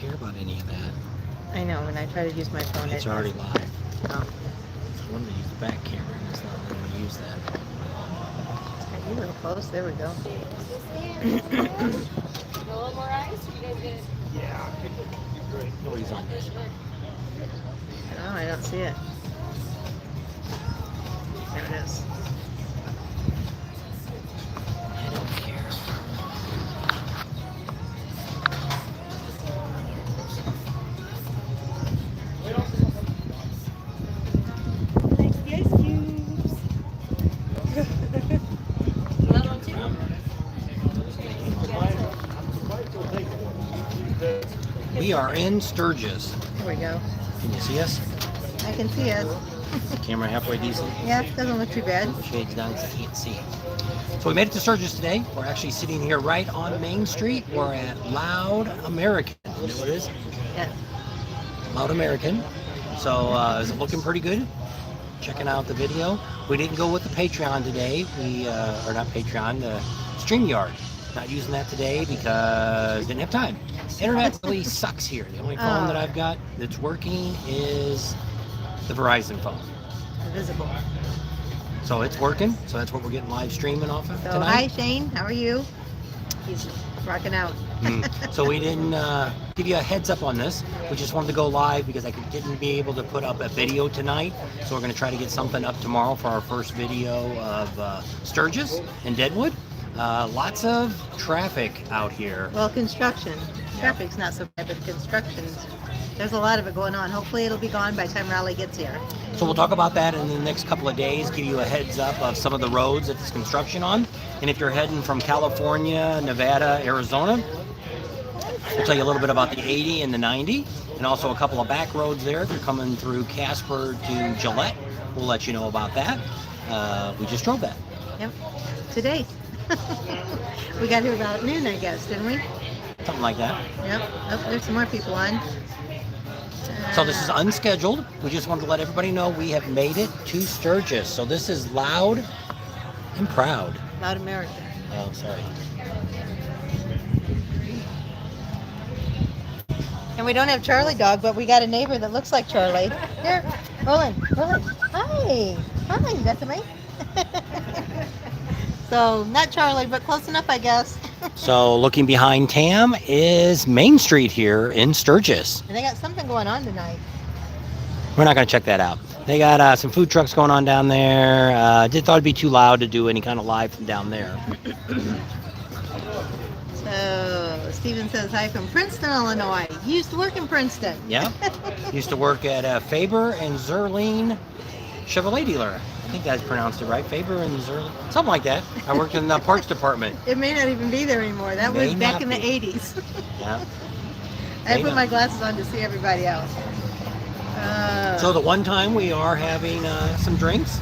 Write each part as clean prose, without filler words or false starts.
care about any of that. I know, when I try to use my phone, It's already live. Oh. I wanted to use the back camera, and it's not letting me use that. Got you a little close. There we go. A little more ice? You guys get it? Yeah. Nobody's on this. Oh, I don't see it. There it is. I don't care. Thanks, the ice cubes. Another one too? We are in Sturgis. There we go. Can you see us? I can see it. Camera halfway decent. Yeah, it doesn't look too bad. Shades down because I can't see. So we made it to Sturgis today. We're actually sitting here right on Main Street. We're at Loud American. You know what it is? Yeah. Loud American. So is it looking pretty good? Checking out the video. We didn't go with the Patreon today. Or not Patreon, the StreamYard. Not using that today because didn't have time. Internet really sucks here. The only phone that I've got that's working is the Verizon phone. Visible. So it's working. So that's what we're getting live streaming off of So, tonight. hi, Shane. How are you? He's rocking out. So we didn't give you a heads up on this. We just wanted to go live because I didn't be able to put up a video tonight. So we're going to try to get something up tomorrow for our first video of Sturgis and Deadwood. Lots of traffic out here. Well, construction. Traffic's not so bad, but construction, there's a lot of it going on. Hopefully it'll be gone by the time Raleigh gets here. So we'll talk about that in the next couple of days, give you a heads up of some of the roads that there's construction on. And if you're heading from California, Nevada, Arizona, we'll tell you a little bit about the 80 and the 90, and also a couple of back roads there. If you're coming through Casper to Gillette, we'll let you know about that. We just drove that. Yep. Today. We got here about noon, I guess, didn't we? Something like that. Yep. Oh, there's some more people on. So this is Unscheduled. We just wanted to let everybody know we have made it to Sturgis. So this is Loud and Proud. Loud America. Oh, sorry. And we don't have Charlie Dog, but we got a neighbor that looks like Charlie. Here, Roland. Hi. Hi, you got the mic? So, not Charlie, but close enough, I guess. So looking behind Tam is Main Street here in Sturgis. And they got something going on tonight. We're not going to check that out. They got some food trucks going on down there. Thought it'd be too loud to do any kind of live from down there. So, Steven says hi from Princeton, Illinois. He used to work in Princeton. Yeah. Used to work at Faber and Zerline Chevrolet dealer. I think that's pronounced it right. Faber and Zerline. Something like that. I worked in the parts department. It may not even be there anymore. That was back in the 80s. Yeah. I put my glasses on to see everybody else. So the one time we are having some drinks.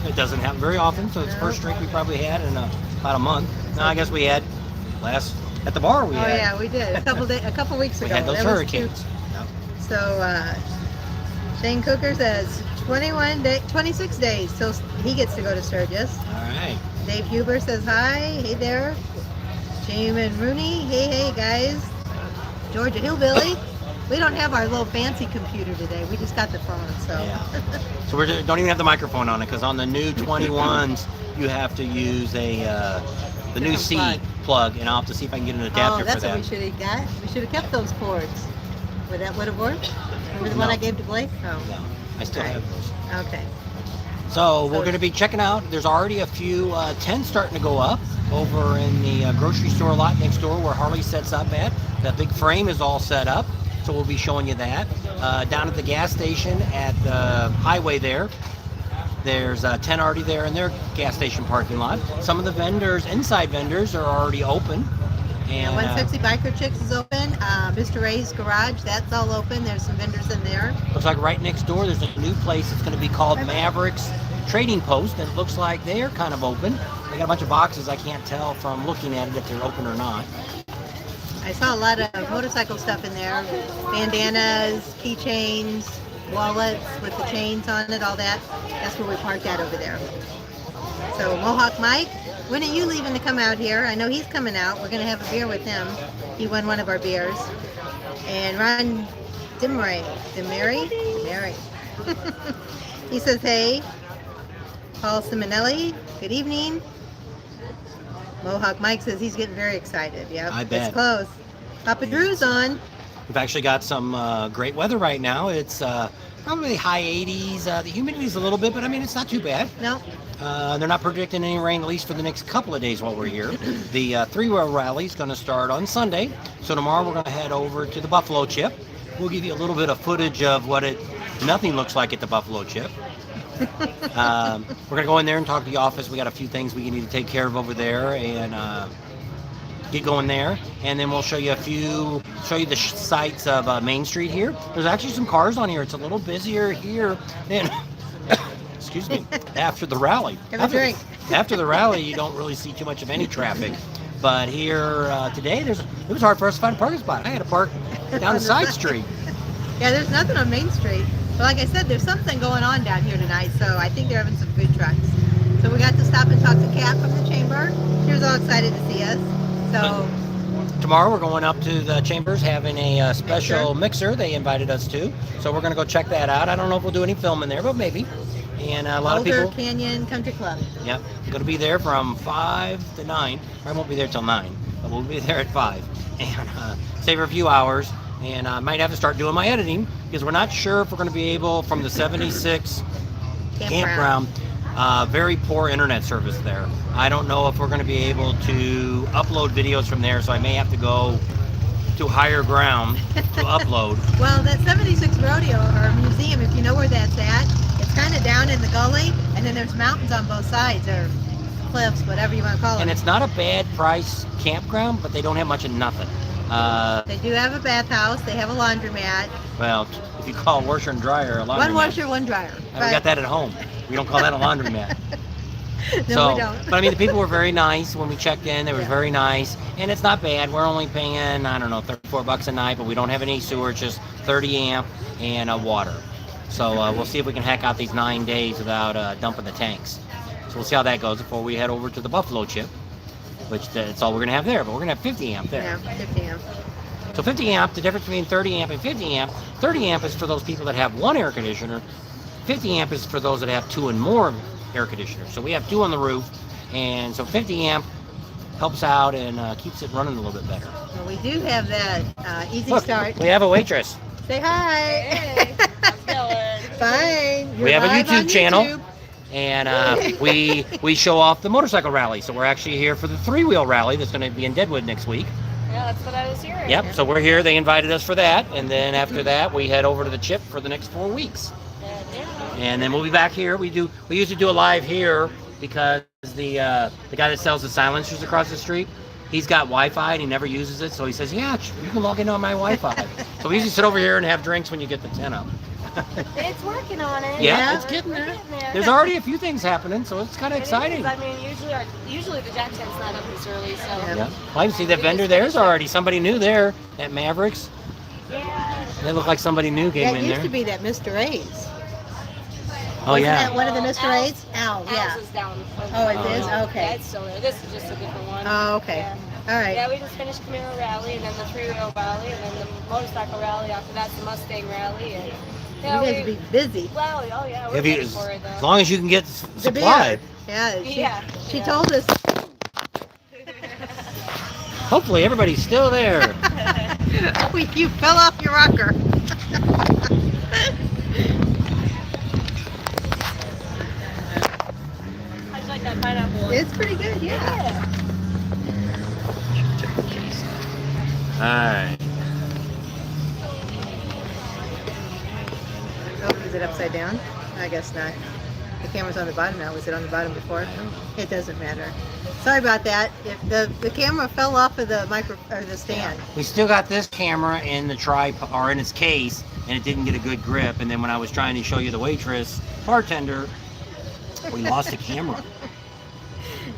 It doesn't happen very often, so it's the first drink we probably had in about a month. No, I guess we had at the bar we had. Oh yeah, we did a couple weeks ago. We had those hurricanes. Yep. So Shane Cooker says 26 days till he gets to go to Sturgis. All right. Dave Huber says hi. Hey there. Jamin Rooney. Hey guys. Georgia Hillbilly. We don't have our little fancy computer today. We just got the phone, so. Yeah. So we don't even have the microphone on it because on the new 21s you have to use the new C plug, and I'll have to see if I can get an adapter for that. Oh, that's what we should have got. We should have kept those cords. Would that would have worked? Remember the one I gave to Blake? Oh. No, I still have those. Okay. So we're going to be checking out. There's already a few tents starting to go up over in the grocery store lot next door where Harley sets up at. That big frame is all set up, so we'll be showing you that. Down at the gas station at the highway there's a tent already there in their gas station parking lot. Some of the vendors, inside vendors, are already open. And 160 Biker Chicks is open. Mr. Ray's Garage, that's all open. There's some vendors in there. Looks like right next door there's a new place that's going to be called Mavericks Trading Post, and it looks like they're kind of open. They got a bunch of boxes. I can't tell from looking at it if they're open or not. I saw a lot of motorcycle stuff in there. Bandanas, keychains, wallets with the chains on it, all that. That's where we parked at over there. So Mohawk Mike, When are you leaving to come out here? I know he's coming out. We're going to have a beer with him. He won one of our beers. And Ron Demary. He says, hey. Paul Simonelli, good evening. Mohawk Mike says he's getting very excited. Yep, I bet. It's close. Papa Drew's on. We've actually got some great weather right now. It's probably high 80s. The humidity's a little bit, but I mean, it's not too bad. No. They're not predicting any rain, at least for the next couple of days while we're here. The three-wheel rally is going to start on Sunday. So tomorrow we're going to head over to the Buffalo Chip. We'll give you a little bit of footage of what nothing looks like at the Buffalo Chip. We're going to go in there and talk to the office. We got a few things we need to take care of over there and get going there. And then we'll show you the sights of Main Street here. There's actually some cars on here. It's a little busier here than... excuse me, after the rally. Have a drink. After the rally, you don't really see too much of any traffic. But here today, it was hard for us to find a parking spot. I had to park down the side street. Yeah, there's nothing on Main Street. But like I said, there's something going on down here tonight, so I think they're having some food trucks. So we got to stop and talk to Kat from the chamber. She was all excited to see us. So tomorrow we're going up to the Chambers having a special mixer they invited us to. So we're going to go check that out. I don't know if we'll do any filming there, but maybe. And a lot of people. Boulder Canyon Country Club. Yep, going to be there from 5 to 9. I won't be there till 9, but we'll be there at 5 and stay for a few hours. And I might have to start doing my editing because we're not sure if we're going to be able from the 76 campground. Very poor internet service there. I don't know if we're going to be able to upload videos from there, so I may have to go to higher ground to upload. Well, that 76 rodeo or museum, if you know where that's at, it's kind of down in the gully, and then there's mountains on both sides, or cliffs, whatever you want to call it. And it's not a bad price campground, but they don't have much of nothing. They do have a bathhouse. They have a laundromat. Well, if you call washer and dryer a laundromat. One washer, one dryer. We got that at home. We don't call that a laundromat. No, we don't. But I mean, the people were very nice when we checked in. They were very nice, and it's not bad. We're only paying, I don't know, $34 a night, but we don't have any sewer. It's just 30 amp and water. So we'll see if we can hack out these 9 days without dumping the tanks. So we'll see how that goes before we head over to the Buffalo Chip, which that's all we're gonna have there. But we're gonna have 50 amp there. Yeah, 50 amp. So 50 amp, the difference between 30 amp and 50 amp. 30 amp is for those people that have one air conditioner. 50 amp is for those that have 2 and more air conditioners. So we have 2 on the roof, and so 50 amp helps out and keeps it running a little bit better. Well, we do have that easy Look, start. we have a waitress. Say hi. Hey, how's it going? Fine. You're We have a live YouTube on channel. YouTube. And we show off the motorcycle rally. So we're actually here for the 3-wheel rally that's going to be in Deadwood next week. Yeah, that's what I was hearing. Yep. So we're here. They invited us for that, and then after that, we head over to the Chip for the next 4 weeks. And then we'll be back here. We usually do a live here because the guy that sells the silencers across the street, he's got Wi-Fi and he never uses it. So he says, yeah, you can log in on my Wi-Fi. So we usually sit over here and have drinks when you get the tent up. It's working on it. Yeah, Yeah. it's getting there. Getting there. There's already a few things happening, so it's kind of It exciting. is. I mean, usually the jack tent's not up this early, so. Yeah. Yeah. Well, I can see that vendor there's already somebody new there at Mavericks. Yeah. They look like somebody new came That in used there. to be that Mr. A's. Oh Wasn't yeah. that one of the Mr. Al's. A's? Al, yeah. Al's is down. Oh, it is? Yeah, Okay. it's still there. This is just a different one. Oh, okay. Yeah. All right. Yeah, we just finished Camaro Rally, and then the 3-wheel rally, and then the motorcycle rally. After that's the Mustang Rally, and You guys be busy. well, oh yeah, we're If you, ready for it though. as long as you can get The beer. supplied. Yeah. Yeah, She yeah. told us. Hopefully everybody's still there. You fell off your rocker. How'd you like that pineapple one? It's pretty good, yeah. Alright. Oh, is it upside down? I guess not. The camera's on the bottom now. Was it on the bottom before? It doesn't matter. Sorry about that. If the camera fell off of the the stand. We still got this camera in the tripod or in its case, and it didn't get a good grip. And then when I was trying to show you the waitress, bartender, we lost the camera.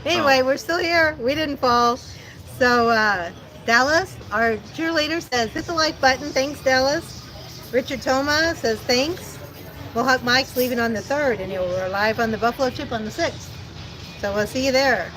Anyway, we're still here. We didn't fall. So Dallas, our cheerleader, says hit the like button. Thanks, Dallas. Richard Toma says thanks. Mohawk Mike's leaving on the 3rd, and he'll arrive on the Buffalo Chip on the 6th. So we'll see you there.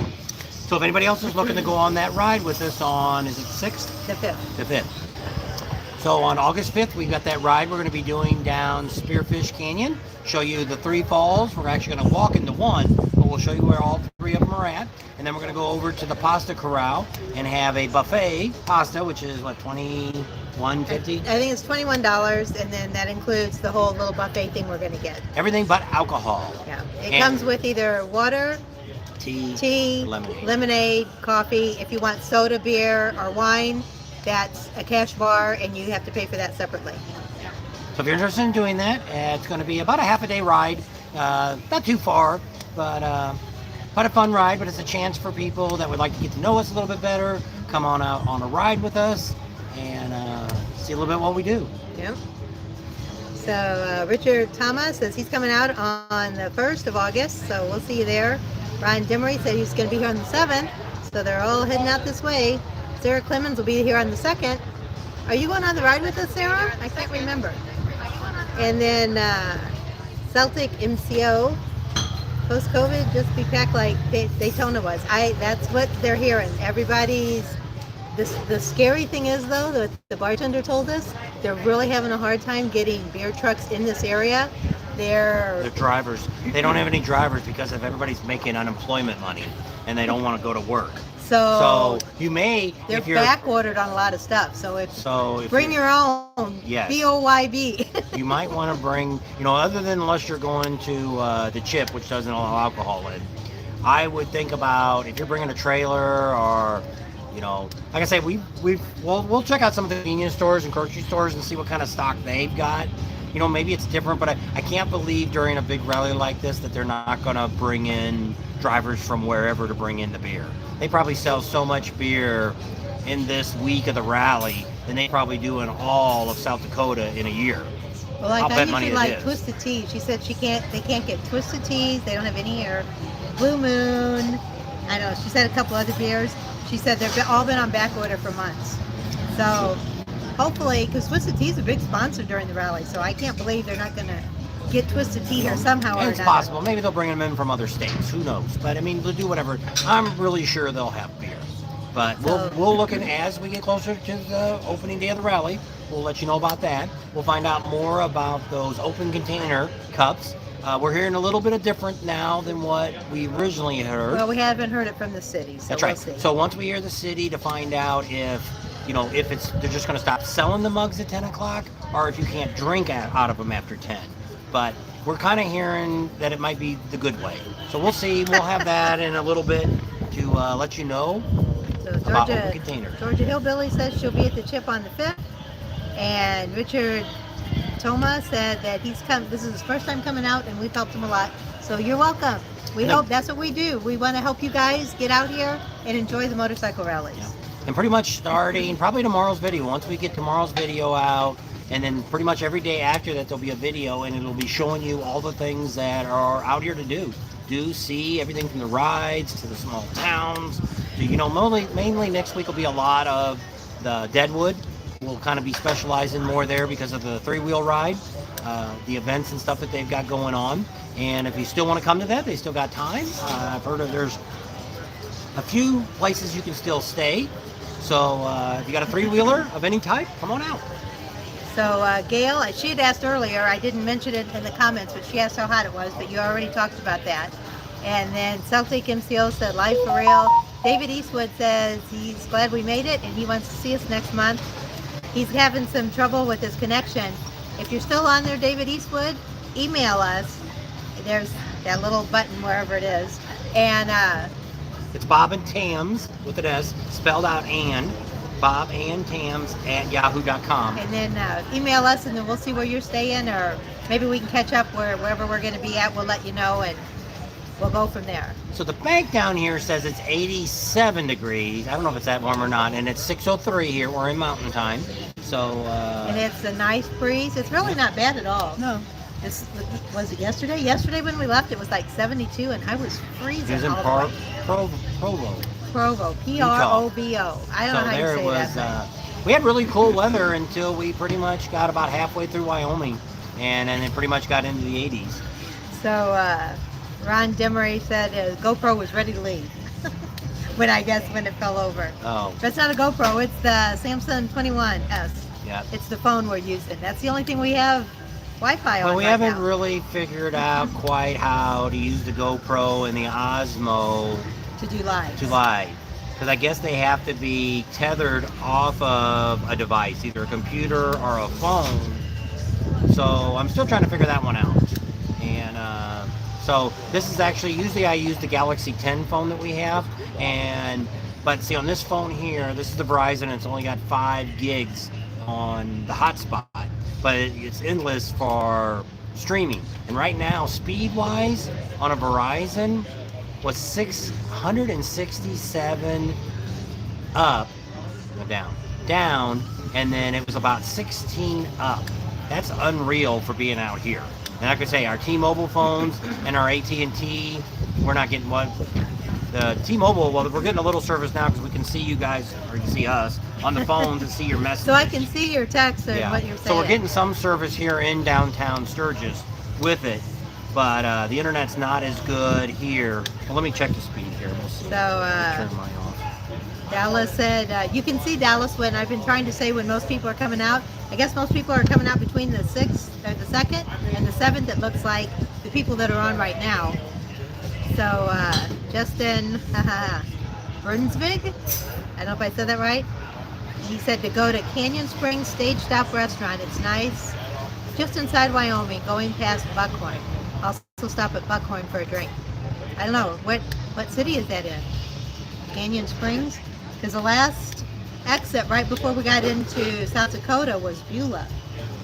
So if anybody else is looking to go on that ride with us on, is it 6th? The 5th. The 5th. So on August 5th, we've got that ride we're going to be doing down Spearfish Canyon. Show you the 3 falls. We're actually going to walk into one, but we'll show you where all 3 of them are at. And then we're going to go over to the Pasta Corral and have a buffet pasta, which is what, $21.50? I think it's $21, and then that includes the whole little buffet thing we're going to get. Everything but alcohol. Yeah, it comes with either water, tea, lemonade, coffee. If you want soda, beer, or wine, that's a cash bar, and you have to pay for that separately. So if you're interested in doing that, it's going to be about a half-a-day ride. Not too far, but quite a fun ride. But it's a chance for people that would like to get to know us a little bit better, come on out on a ride with us, and see a little bit what we do. Yep. So Richard Thomas says he's coming out on the 1st of August, so we'll see you there. Ryan Demery said he's going to be here on the 7th, so they're all heading out this way. Sarah Clemens will be here on the 2nd. Are you going on the ride with us, Sarah? I can't remember. And then Celtic MCO, post-COVID, just be packed like Daytona was. That's what they're hearing. The scary thing is, though, that the bartender told us, they're really having a hard time getting beer trucks in this area. They're drivers. They don't have any drivers because of everybody's making unemployment money, and they don't want to go to work. So you may, they're if you're back ordered on a lot of stuff. So if bring your own, yes. BOYB. You might want to bring, other than unless you're going to the Chip, which doesn't allow alcohol in. I would think about if you're bringing a trailer or, like I say, we'll check out some of the convenience stores and grocery stores and see what kind of stock they've got. Maybe it's different, but I can't believe during a big rally like this that they're not going to bring in drivers from wherever to bring in the beer. They probably sell so much beer in this week of the rally than they probably do in all of South Dakota in a year. Well, I usually like Twisted Tea. She said they can't get Twisted Teas. They don't have any here. Blue Moon. I know. She said a couple other beers. She said they've all been on back order for months. So hopefully, because Twisted Tea is a big sponsor during the rally, so I can't believe they're not going to get Twisted Tea here somehow or another. It's possible. Maybe they'll bring them in from other states. Who knows? But they'll do whatever. I'm really sure they'll have beer. But we'll look at as we get closer to the opening day of the rally. We'll let you know about that. We'll find out more about those open container cups. We're hearing a little bit of different now than what we originally heard. Well, we haven't heard it from the city, so that's right. We'll see. So once we hear the city to find out if they're just going to stop selling the mugs at 10 o'clock or if you can't drink out of them after 10. But we're kind of hearing that it might be the good way. So we'll see. We'll have that in a little bit to let you know about open containers. Georgia Hillbilly says she'll be at the Chip on the 5th. And Richard Toma said that this is his first time coming out, and we've helped him a lot. So you're welcome. We hope that's what we do. We want to help you guys get out here and enjoy the motorcycle rallies. Yeah. And pretty much starting probably tomorrow's video. Once we get tomorrow's video out, and then pretty much every day after that there'll be a video, and it'll be showing you all the things that are out here to do. See everything from the rides to the small towns. Mainly next week will be a lot of the Deadwood. We'll kind of be specializing more there because of the 3-wheel ride, the events and stuff that they've got going on. And if you still want to come to that, they still got time. I've heard there's a few places you can still stay. So if you got a 3-wheeler of any type, come on out. So Gail, she had asked earlier, I didn't mention it in the comments, but she asked how hot it was, but you already talked about that. And then Celtic MCO said, live for real. David Eastwood says he's glad we made it and he wants to see us next month. He's having some trouble with his connection. If you're still on there, David Eastwood, email us. There's that little button wherever it is. And it's Bob and Tams with an S, spelled out and. Bob and Tams at yahoo.com. And then email us, and then we'll see where you're staying, or maybe we can catch up wherever we're going to be at. We'll let you know, and we'll go from there. So the bank down here says it's 87 degrees. I don't know if it's that warm or not. And it's 6:03 here. We're in mountain time. So and it's a nice breeze. It's really not bad at all. No. Was it yesterday? Yesterday when we left, it was like 72, and I was freezing. It was in Provo. Provo. P-R-O-V-O. I don't know how you say that. We had really cool weather until we pretty much got about halfway through Wyoming, and then it pretty much got into the 80s. So Ron Demery said GoPro was ready to leave. when it fell over. Oh, But it's not a GoPro. It's the Samsung 21S. yeah. It's the phone we're using. That's the only thing we have Wi-Fi on Well, we right haven't now. really figured out quite how to use the GoPro and the Osmo To do live. Because I guess they have to be tethered off of a device, either a computer or a phone. So I'm still trying to figure that one out. And so this is actually, usually I use the Galaxy 10 phone that we have. But see, on this phone here, this is the Verizon, it's only got 5 gigs on the hotspot. But it's endless for streaming. And right now, speed-wise, on a Verizon, was 667 up, no, down, and then it was about 16 up. That's unreal for being out here. And like I say, our T-Mobile phones and our AT&T, we're not getting one. The T-Mobile, well, we're getting a little service now because we can see you guys, or you can see us, on the phones and see your messages. So I can see your text and what you're saying. So we're getting some service here in downtown Sturgis with it, but the internet's not as good here. Well, let me check the speed here. We'll see. So, turn mine off. Dallas said, you can see Dallas when I've been trying to say when most people are coming out. I guess most people are coming out between the 6th, or the 2nd, and the 7th. It looks like the people that are on right now. So, Justin Brunsvig, I don't know if I said that right. He said to go to Canyon Springs Stage Stop Restaurant. It's nice. Just inside Wyoming, going past Buckhorn. Also stop at Buckhorn for a drink. I don't know, what city is that in? Canyon Springs? Because the last exit right before we got into South Dakota was Beulah.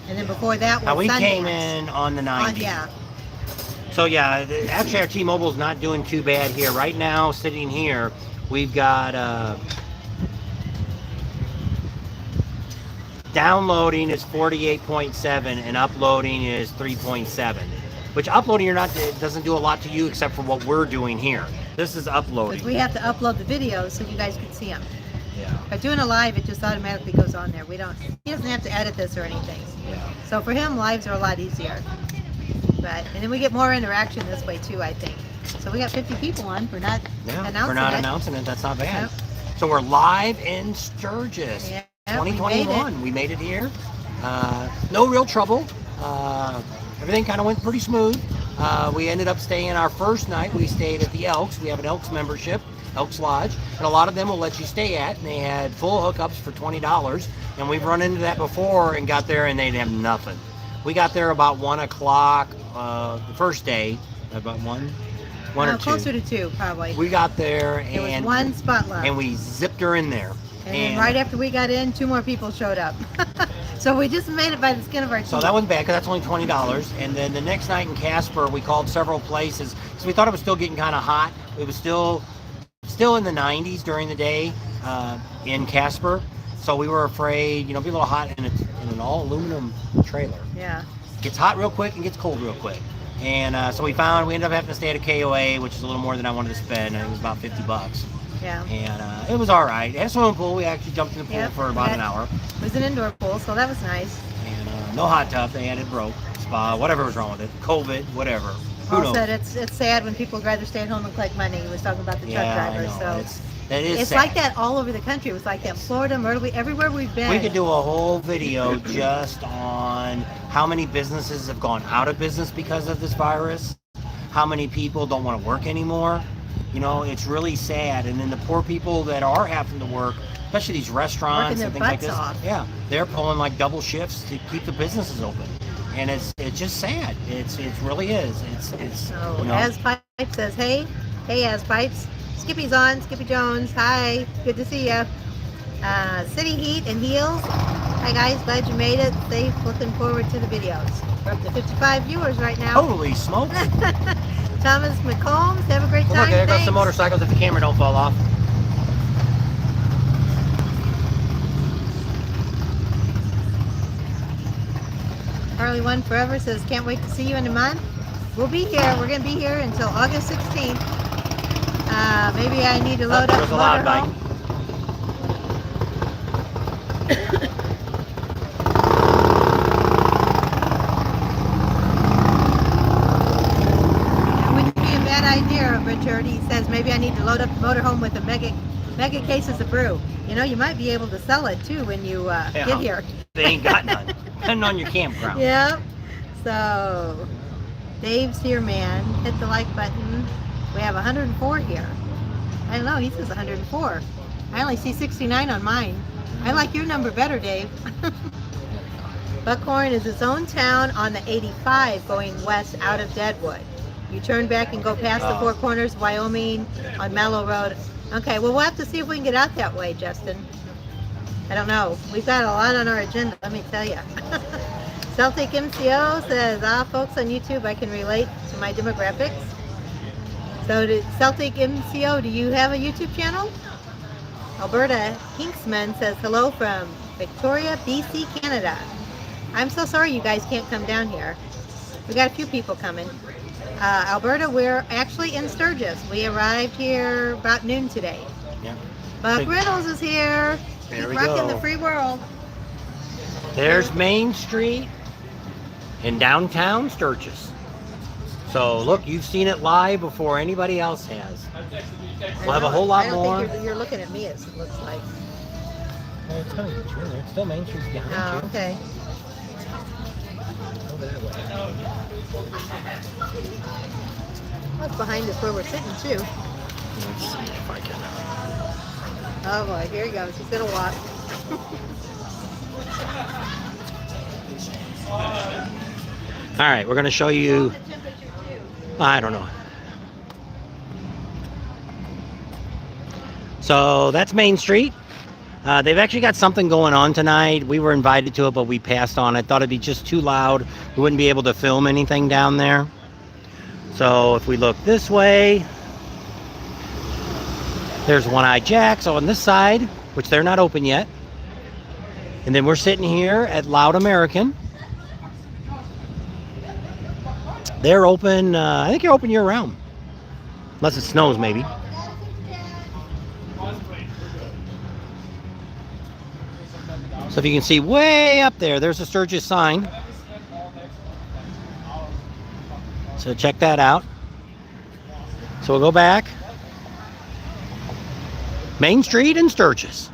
And then before that was Now we Sundance. came in on the 90. Yeah. So yeah, actually our T-Mobile's not doing too bad here. Right now, sitting here, we've got downloading is 48.7 and uploading is 3.7. Which uploading it doesn't do a lot to you except for what we're doing here. This is uploading. Because we have to upload the videos so you guys can see them. Yeah. By doing a live, it just automatically goes on there. He doesn't have to edit this or anything. Yeah. So for him, lives are a lot easier. And then we get more interaction this way too, I think. So we got 50 people on. We're not announcing it. That's not bad. Yep. So we're live in Sturgis, Yeah, 2021. We made it here. No real trouble. Everything kind of went pretty smooth. We ended up staying our first night. We stayed at the Elks. We have an Elks membership, Elks Lodge, and a lot of them will let you stay at. And they had full hookups for $20. And we've run into that before and got there and they'd have nothing. We got there about 1 o'clock the first day, about one or two. Closer to 2, probably. We got there There was and one spot left. and we zipped her in there. And then right after we got in, 2 more people showed up. So we just made it by the skin of our teeth. So that wasn't bad because that's only $20. And then the next night in Casper, we called several places because we thought it was still getting kind of hot. It was still in the 90s during the day in Casper. So we were afraid, be a little hot in an all aluminum trailer. Yeah. Gets hot real quick and gets cold real quick. And so we ended up having to stay at a KOA, which is a little more than I wanted to spend. And it was about $50. Yeah. And it was all right. It had a swimming pool. We actually jumped in the pool for about an hour. It was an indoor pool, so that was nice. And no hot tub. They had it broke. Spa, whatever was wrong with it. COVID, whatever. Who Paul knows? said it's sad when people would rather stay at home and collect money. He was talking about the truck drivers. I know. So that is it's sad. like that all over the country. It was like that in Florida, Myrtle Beach, everywhere we've been. We could do a whole video just on how many businesses have gone out of business because of this virus. How many people don't want to work anymore. It's really sad. And then the poor people that are having to work, especially these restaurants and things like this, yeah, they're pulling like double shifts to keep the businesses open. And it's just sad. It really is. So As Pipes says, hey As Pipes, Skippy's on, Skippy Jones, hi, good to see ya. City Heat and Heels, hi guys, glad you made it. Safe, looking forward to the videos. We're up to 55 viewers right now. Holy smokes. Thomas McCombs, have a great time. Look, there goes Thanks. some motorcycles if the camera don't fall off. Harley One Forever says, can't wait to see you in a month. We'll be here. We're going to be here until August 16th. Maybe I need to load up the motorhome. It wouldn't be a bad idea, Richard. He says, maybe I need to load up the motorhome with a mega cases of brew. You know, you might be able to sell it too when you get here. They ain't got none. Depending on your campground. Yep. So, Dave's here, man. Hit the like button. We have 104 here. I don't know, he says 104. I only see 69 on mine. I like your number better, Dave. Buckhorn is its own town on the 85 going west out of Deadwood. You turn back and go past the Four Corners, Wyoming on Mallow Road. Okay, well, we'll have to see if we can get out that way, Justin. I don't know. We've got a lot on our agenda, let me tell you. Celtic MCO says, folks on YouTube, I can relate to my demographics. So, Celtic MCO, do you have a YouTube channel? Alberta Hinksman says, hello from Victoria, BC, Canada. I'm so sorry you guys can't come down here. We got a few people coming. Alberta, we're actually in Sturgis. We arrived here about noon today. Yeah. Buck Reynolds is here. There He's we rocking go. the free world. There's Main Street in downtown Sturgis. So look, you've seen it live before anybody else has. We'll have a whole lot more. I don't think you're looking at me, it looks like. It's still Main Street's behind Oh, you. okay. Over that way. What's behind us where we're sitting, too? Let's see if I can. Oh, boy, here he goes. He's going to walk. All right, we're going to show you. I don't know. So that's Main Street. They've actually got something going on tonight. We were invited to it, but we passed on it. Thought it'd be just too loud. We wouldn't be able to film anything down there. So if we look this way, there's One-Eye Jack's on this side, which they're not open yet. And then we're sitting here at Loud American. They're open, I think you're open year round. Unless it snows, maybe. So if you can see way up there, there's a Sturgis sign. So check that out. So we'll go back. Main Street in Sturgis.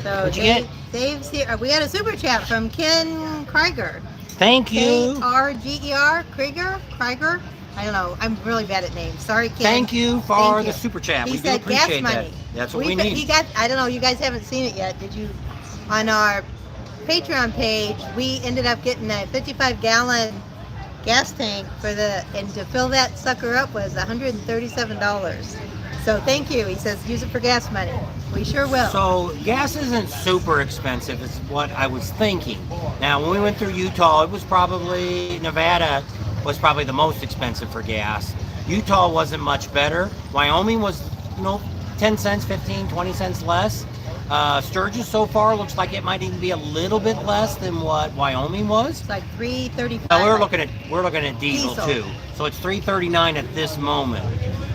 So What'd you get? Dave's here. We got a super chat from Ken Krieger. Thank you. Krger, Krieger. I don't know. I'm really bad at names. Sorry, Ken. Thank you for Thank the you. super chat. He We do said gas appreciate that. money. That's what we need. He got. I don't know. You guys haven't seen it yet, did you? On our Patreon page, we ended up getting a 55-gallon gas tank and to fill that sucker up was $137. So thank you. He says use it for gas money. We sure will. So gas isn't super expensive. It's what I was thinking. Now, when we went through Utah, it was probably Nevada was probably the most expensive for gas. Utah wasn't much better. Wyoming was, 10 cents, 15, 20 cents less. Sturgis so far looks like it might even be a little bit less than what Wyoming was. It's like $3.35. Now, we're looking at diesel too. So it's $3.39 at this moment.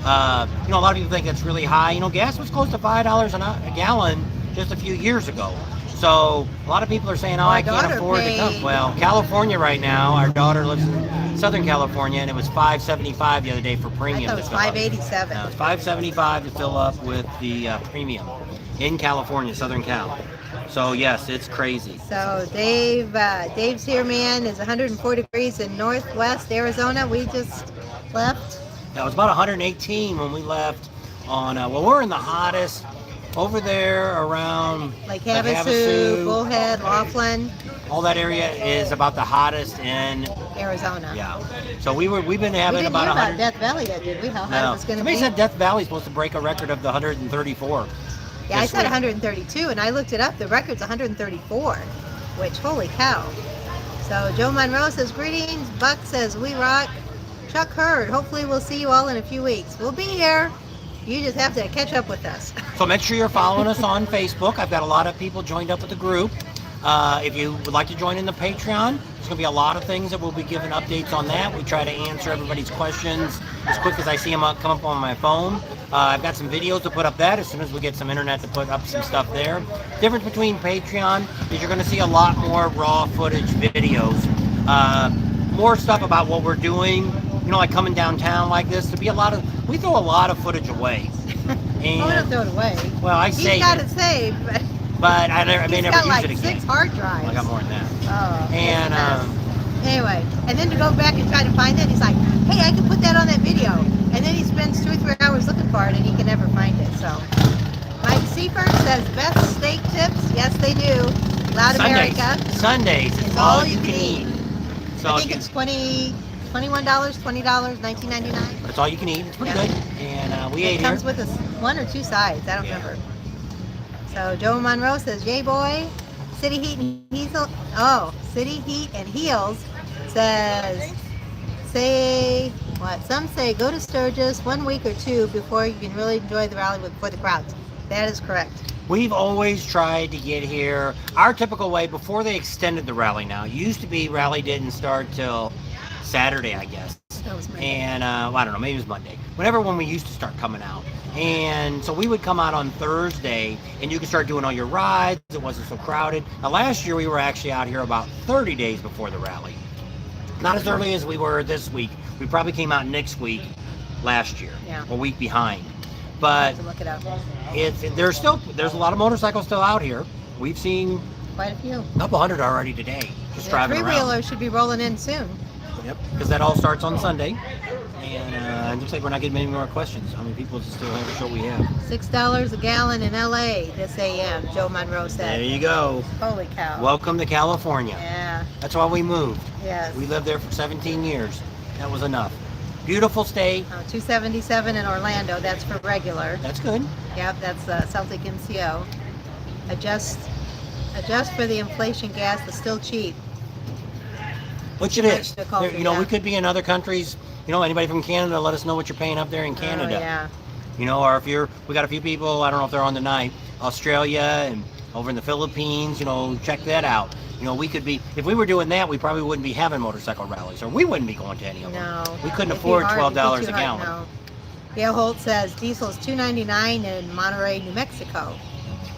A lot of people think it's really high. Gas was close to $5 a gallon just a few years ago. So a lot of people are saying, I can't afford to come. Well, California right now, our daughter lives in Southern California, and it was $5.75 the other day for premium. I thought it was $5.87. No, it's $5.75 to fill up with the premium in California, Southern Cal. So yes, it's crazy. So Dave's here, man. Is 104 degrees in Northwest Arizona. We just left. Now, it was about 118 when we left on, we're in the hottest over there around Lake Havasu, Bullhead, Laughlin. All that area is about the hottest in Arizona. Yeah. So we've been having We didn't about hear 100. about Death Valley yet, did we? How hot No. it was going to Somebody be? said Death Valley is supposed to break a record of the 134. Yeah, I this said week. 132, and I looked it up. The record's 134, which, holy cow. So Joe Monroe says, greetings. Buck says, we rock. Chuck Hurd, hopefully we'll see you all in a few weeks. We'll be here. You just have to catch up with us. So make sure you're following us on Facebook. I've got a lot of people joined up with the group. If you would like to join in the Patreon, there's going to be a lot of things that we'll be giving updates on that. We try to answer everybody's questions as quick as I see them come up on my phone. I've got some videos to put up that as soon as we get some internet to put up some stuff there. Difference between Patreon is you're going to see a lot more raw footage videos. More stuff about what we're doing, you know, like coming downtown like this. We throw a lot of footage away. And, we don't throw it away. Well, I say He's got it saved, but I may he's never got use like it again. 6 hard drives. I got more than that. Oh, And anyway, and then to go back and try to find it, he's like, hey, I can put that on that video. And then he spends 2 or 3 hours looking for it, and he can never find it. So, Mike Seifert says, best steak tips. Yes, they do. Loud America. Sundays. It's all you can eat. So I think it's $21, $20, $19.99. That's all you can eat. It's pretty good. And we ate It here. comes with 1 or 2 sides. I don't remember. So Joe Monroe says, yay boy. City Heat and Heels says, some say go to Sturgis 1 week or 2 before you can really enjoy the rally for the crowds. That is correct. We've always tried to get here our typical way before they extended the rally now. It used to be rally didn't start till Saturday, I guess. That was Monday. And I don't know, maybe it was Monday. When we used to start coming out. And so we would come out on Thursday and you could start doing all your rides. It wasn't so crowded. Now last year we were actually out here about 30 days before the rally. Not as early as we were this week. We probably came out next week last year. Yeah. A week behind. But to look it up. There's a lot of motorcycles still out here. We've seen Quite a few. a couple hundred already today, just driving around. 3-wheelers should be rolling in soon. Yep, because that all starts on Sunday. And it looks like we're not getting many more questions. How many people still have a show we have? $6 a gallon in LA this AM, Joe Monroe said. There you go. Holy cow. Welcome to California. Yeah. That's why we moved. Yes. We lived there for 17 years. That was enough. Beautiful state. 277 in Orlando. That's for regular. That's good. Yep, that's Celtic MCO. Adjust for the inflation. Gas is still cheap. Which it is. the culture, You know, yeah. we could be in other countries. You know, anybody from Canada, let us know what you're paying up there in Canada. Oh, yeah. You know, or we got a few people, I don't know if they're on tonight, Australia and over in the Philippines, you know, check that out. You know, we could be, if we were doing that, we probably wouldn't be having motorcycle rallies, or we wouldn't be going to any of them. No. We couldn't It'd be afford hard. $12 It'd be a too gallon. hard, no. Gail Holt says diesel is $2.99 in Monterey, New Mexico.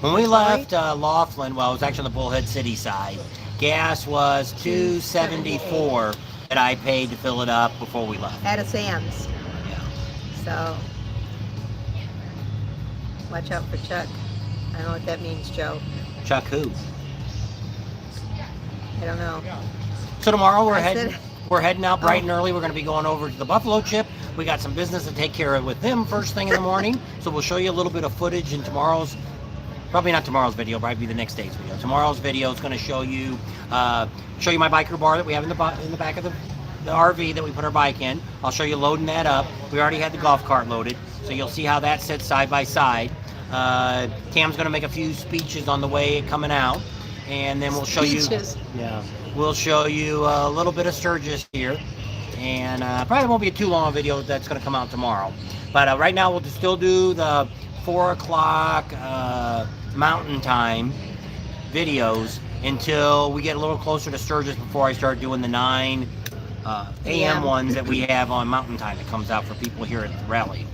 When we left Laughlin, well, it was actually on the Bullhead City side, gas was $2.74 that I paid to fill it up before we left. At a Sam's. Yeah. So, watch out for Chuck. I don't know what that means, Joe. Chuck who? I don't know. So tomorrow we're I said- heading out bright and early. We're going to be going over to the Buffalo Chip. We got some business to take care of with them first thing in the morning. So we'll show you a little bit of footage in tomorrow's, probably not tomorrow's video, probably be the next day's video. Tomorrow's video is going to show you my biker bar that we have in the back of the RV that we put our bike in. I'll show you loading that up. We already had the golf cart loaded, so you'll see how that sits side by side. Cam's going to make a few speeches on the way coming out, and then we'll show Speeches. you. Yeah, we'll show you a little bit of Sturgis here, and probably won't be a too long a video that's going to come out tomorrow. But right now we'll still do the 4 o'clock Mountain Time videos until we get a little closer to Sturgis before I start doing the 9 AM ones that we have on Mountain Time that comes out for people here at the rally.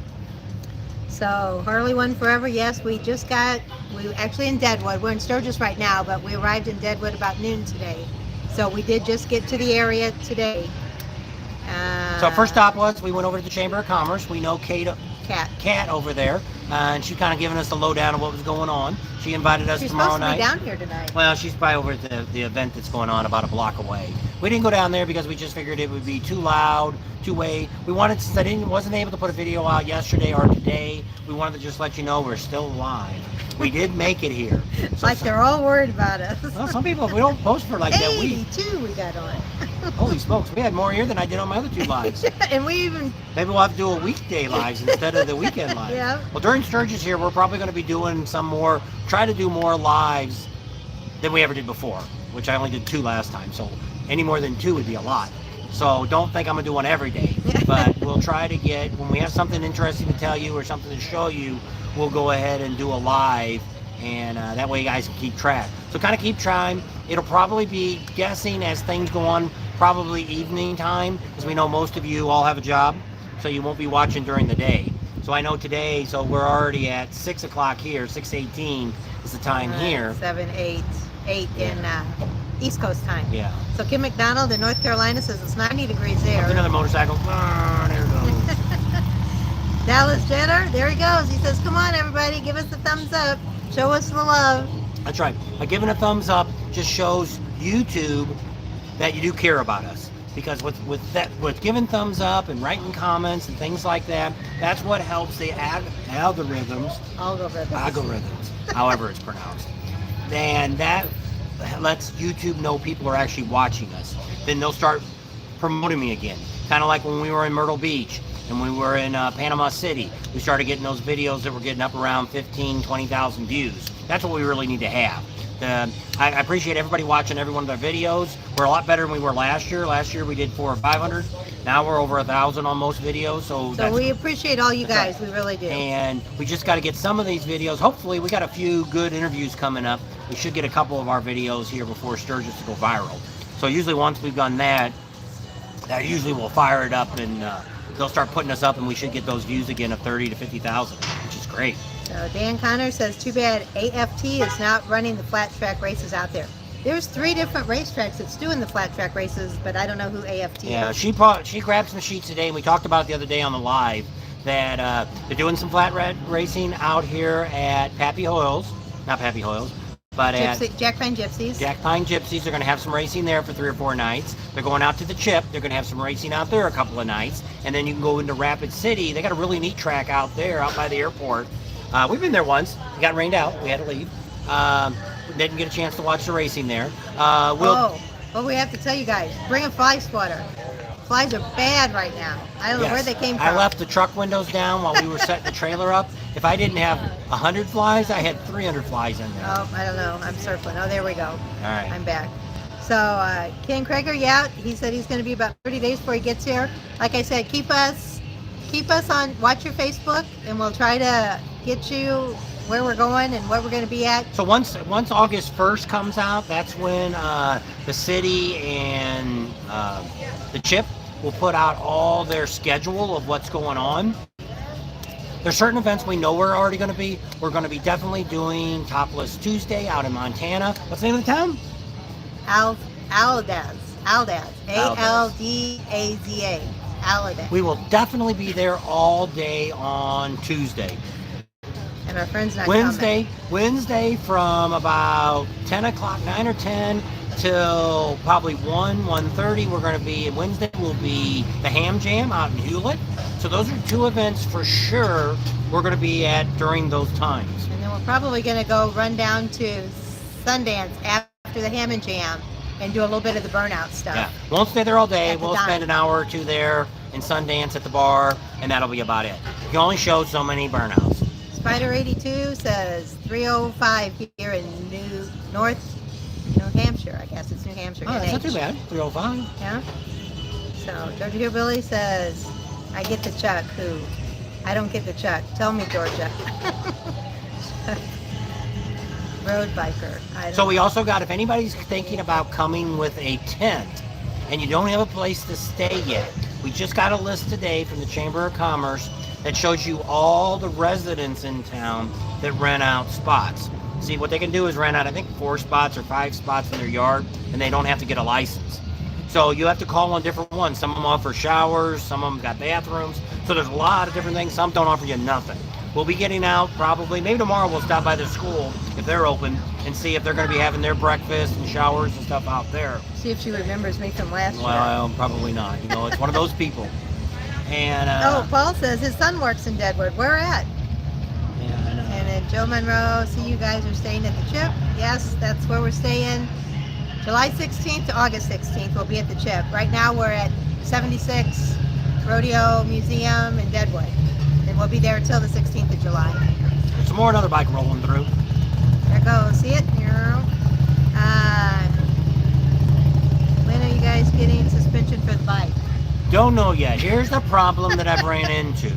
So, Harley One Forever, yes, we actually in Deadwood. We're in Sturgis right now, but we arrived in Deadwood about noon today. So we did just get to the area today. So first stop was, we went over to the Chamber of Commerce. We know Kat over there, and she's kind of giving us the lowdown of what was going on. She invited us She's tomorrow supposed to night. be down here tonight. Well, she's probably over at the event that's going on about a block away. We didn't go down there because we just figured it would be too loud, two-way. We wanted, since I wasn't able to put a video out yesterday or today, we wanted to just let you know we're still alive. We did make it here. So Like they're all worried about us. well, some people, if we don't post for like that week. 82 we got on. Holy smokes, we had more here than I did on my other 2 lives. And we even, Maybe we'll have to do a weekday lives instead of the weekend lives. Yeah. Well, during Sturgis here, we're probably going to be doing try to do more lives than we ever did before, which I only did 2 last time. So any more than 2 would be a lot. So don't think I'm going to do one every day. But we'll try to get, when we have something interesting to tell you or something to show you, we'll go ahead and do a live. And that way you guys can keep track. So kind of keep trying. It'll probably be guessing as things go on, probably evening time, because we know most of you all have a job, so you won't be watching during the day. So I know today, so we're already at 6 o'clock here, 6:18 is the time here. 7, 8 in East Coast time. Yeah. So Kim McDonald in North Carolina says it's 90 degrees there. There's another motorcycle. Ah, there it goes. Dallas Jenner, there he goes. He says, come on, everybody, give us a thumbs up. Show us the love. That's right. Giving a thumbs up just shows YouTube that you do care about us. Because with giving thumbs up and writing comments and things like that, that's what helps the algorithms, however it's pronounced. And that lets YouTube know people are actually watching us. Then they'll start promoting me again. Kind of like when we were in Myrtle Beach and we were in Panama City. We started getting those videos that were getting up around 15, 20,000 views. That's what we really need to have. I appreciate everybody watching every one of our videos. We're a lot better than we were last year. Last year we did 400 or 500. Now we're over 1,000 on most videos. So we appreciate all you guys. We really do. And we just got to get some of these videos. Hopefully we got a few good interviews coming up. We should get a couple of our videos here before Sturgis to go viral. So usually once we've done that usually will fire it up and they'll start putting us up and we should get those views again of 30 to 50,000, which is great. So Dan Connor says, too bad AFT is not running the flat track races out there. There's 3 different racetracks that's doing the flat track races, but I don't know who AFT is. Yeah, she grabbed some sheets today, and we talked about it the other day on the live, that they're doing some flat racing out here at Pappy Hoyle's. Not Pappy Hoyle's, but at Jack Pine Gypsies. Jack Pine Gypsies. They're going to have some racing there for 3 or 4 nights. They're going out to the Chip. They're going to have some racing out there a couple of nights. And then you can go into Rapid City. They got a really neat track out there, out by the airport. We've been there once. It got rained out. We had to leave. Didn't get a chance to watch the racing there. Well, we have to tell you guys, bring a fly swatter. Flies are bad right now. I don't know where they came from. I left the truck windows down while we were setting the trailer up. If I didn't have 100 flies, I had 300 flies in there. Oh, I don't know. I'm circling. Oh, there we go. All right. I'm back. So Ken Krager, he said he's going to be about 30 days before he gets here. Like I said, keep us on, watch your Facebook, and we'll try to get you where we're going and what we're going to be at. So once August 1st comes out, that's when the city and the Chip will put out all their schedule of what's going on. There's certain events we know we're already going to be. We're going to be definitely doing Topless Tuesday out in Montana. What's the name of the town? Aldaz. A-L-D-A-Z-A. Aldaz. We will definitely be there all day on Tuesday. And our friend's not coming. Wednesday from about 10 o'clock, 9 or 10 till probably 1:30. We're going to be, Wednesday will be the Ham Jam out in Hewlett. So those are 2 events for sure we're going to be at during those times. And then we're probably going to go run down to Sundance after the Ham and Jam and do a little bit of the burnout stuff. Yeah, won't stay there all day. We'll spend an hour or 2 there in Sundance at the bar, and that'll be about it. You can only show so many burnouts. Spider 82 says 305 here in New Hampshire. I guess it's New Hampshire. Oh, that's not too bad. 305. Yeah. So Georgia Hillbilly says, I get the Chuck. Who? I don't get the Chuck. Tell me, Georgia. Road biker. So we also got, if anybody's thinking about coming with a tent and you don't have a place to stay yet, we just got a list today from the Chamber of Commerce that shows you all the residents in town that rent out spots. See, what they can do is rent out, I think, 4 spots or 5 spots in their yard, and they don't have to get a license. So you have to call on different ones. Some of them offer showers, some of them got bathrooms. So there's a lot of different things. Some don't offer you nothing. We'll be getting out probably, maybe tomorrow we'll stop by the school if they're open and see if they're going to be having their breakfast and showers and stuff out there. See if she remembers me from last year. Well, probably not. You know, it's one of those people. And Paul says his son works in Deadwood. Where at? Yeah, I know. And then Joe Monroe, see you guys are staying at the Chip. Yes, that's where we're staying. July 16th to August 16th, we'll be at the Chip. Right now we're at 76 Rodeo Museum in Deadwood. And we'll be there until the 16th of July. There's some more another bike rolling through. There goes. See it? When are you guys getting suspension for the bike? Don't know yet. Here's the problem that I've ran into.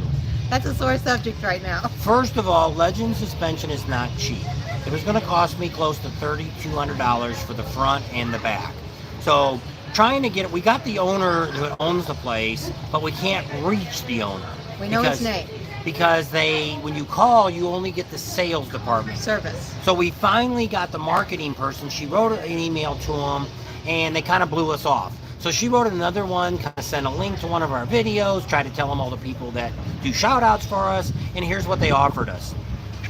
That's a sore subject right now. First of all, Legend suspension is not cheap. it was going to cost me close to $3,200 for the front and the back. So trying to get it, we got the owner who owns the place, but we can't reach the owner. We know his name. Because when you call, you only get the sales department. Service. So we finally got the marketing person. She wrote an email to them, and they kind of blew us off. So she wrote another one, kind of sent a link to one of our videos, tried to tell them all the people that do shout outs for us, and here's what they offered us.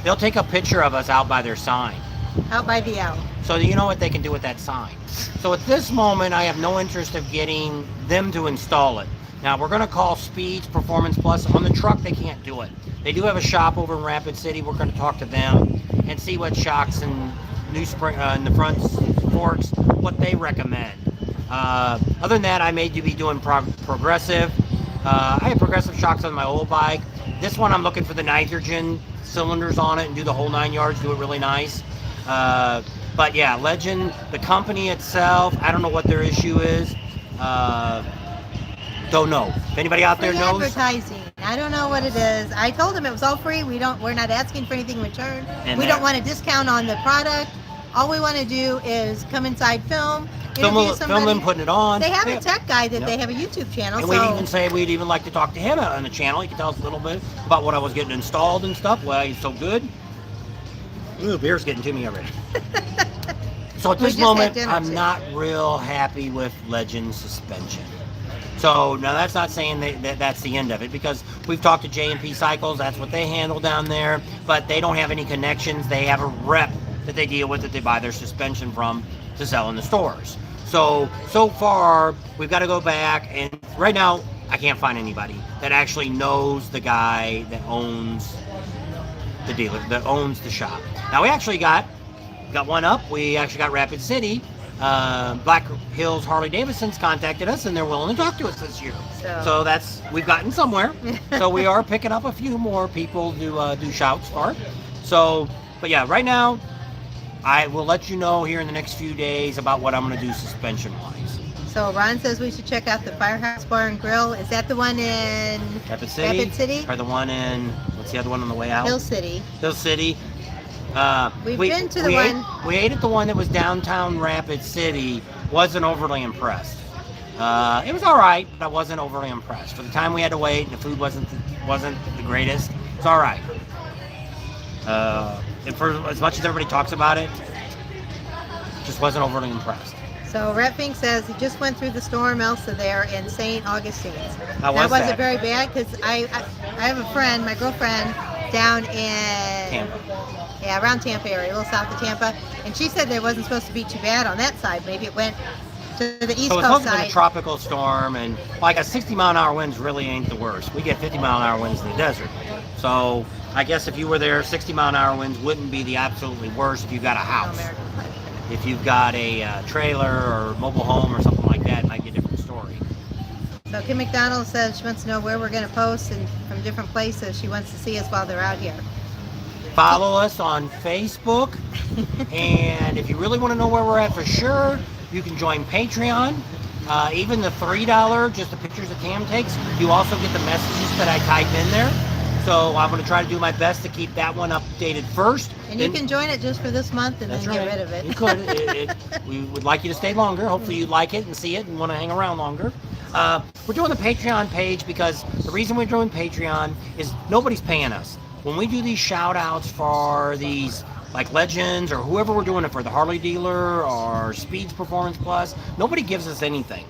They'll take a picture of us out by their sign. Out by the owl. So you know what they can do with that sign. So at this moment, I have no interest of getting them to install it. Now we're going to call Speeds Performance Plus. On the truck, they can't do it. They do have a shop over in Rapid City. We're going to talk to them and see what shocks and new spring in the front forks, what they recommend. Other than that, I may be doing progressive. I have progressive shocks on my old bike. This one, I'm looking for the nitrogen cylinders on it and do the whole 9 yards, do it really nice. But yeah, Legend, the company itself, I don't know what their issue is. Don't know. If anybody out there knows. Advertising. I don't know what it is. I told them it was all free. We're not asking for anything in return. We don't want a discount on the product. All we want to do is come inside, film them putting it on. They have a tech guy that they have a YouTube channel. And we'd even like to talk to him on the channel. He can tell us a little bit about what I was getting installed and stuff. Well, he's so good. Ooh, beer's getting to me already. So at this moment, I'm not real happy with Legend suspension. So now that's not saying that's the end of it, because we've talked to J&P Cycles. That's what they handle down there, but they don't have any connections. They have a rep that they deal with, that they buy their suspension from to sell in the stores. So far we've got to go back, and right now I can't find anybody that actually knows the guy that owns the dealer, that owns the shop. Now we actually got one up. We actually got Rapid City. Black Hills Harley Davidson's contacted us, and they're willing to talk to us this year. So we've gotten somewhere. So we are picking up a few more people to do shouts for. So, but yeah, right now I will let you know here in the next few days about what I'm going to do suspension wise. So Ron says we should check out the Firehouse Bar and Grill. Is that the one in Rapid City? Or the one in, what's the other one on the way out? Hill City. We've been to the one. We ate at the one that was downtown Rapid City. Wasn't overly impressed. It was all right, but I wasn't overly impressed. For the time we had to wait, and the food wasn't the greatest. It's all right. And for as much as everybody talks about it, just wasn't overly impressed. So Rat Fink says he just went through the storm Elsa there in St. Augustine's. How was that? Wasn't very bad, because I have a friend, my girlfriend, down in Tampa. Yeah, around Tampa area, a little south of Tampa, and she said that it wasn't supposed to be too bad on that side. Maybe it went to the east So it's coast supposed to be side. a tropical storm, and like a 60-mile-an-hour winds really ain't the worst. We get 50-mile-an-hour winds in the desert. So I guess if you were there, 60-mile-an-hour winds wouldn't be the absolutely worst if you've got a house. If you've got a trailer or mobile home or something like that, it might be a different story. So Kim McDonald says she wants to know where we're going to post, and from different places. She wants to see us while they're out here. Follow us on Facebook, and if you really want to know where we're at for sure, you can join Patreon. Even the $3, just the pictures that Cam takes, you also get the messages that I type in there. So I'm going to try to do my best to keep that one updated first. And you can join it just for this month and then get rid of it. You could. We would like you to stay longer. Hopefully you like it and see it and want to hang around longer. We're doing the Patreon page because the reason we're doing Patreon is nobody's paying us. When we do these shout outs for these like Legends or whoever we're doing it for, the Harley dealer or Speeds Performance Plus, nobody gives us anything.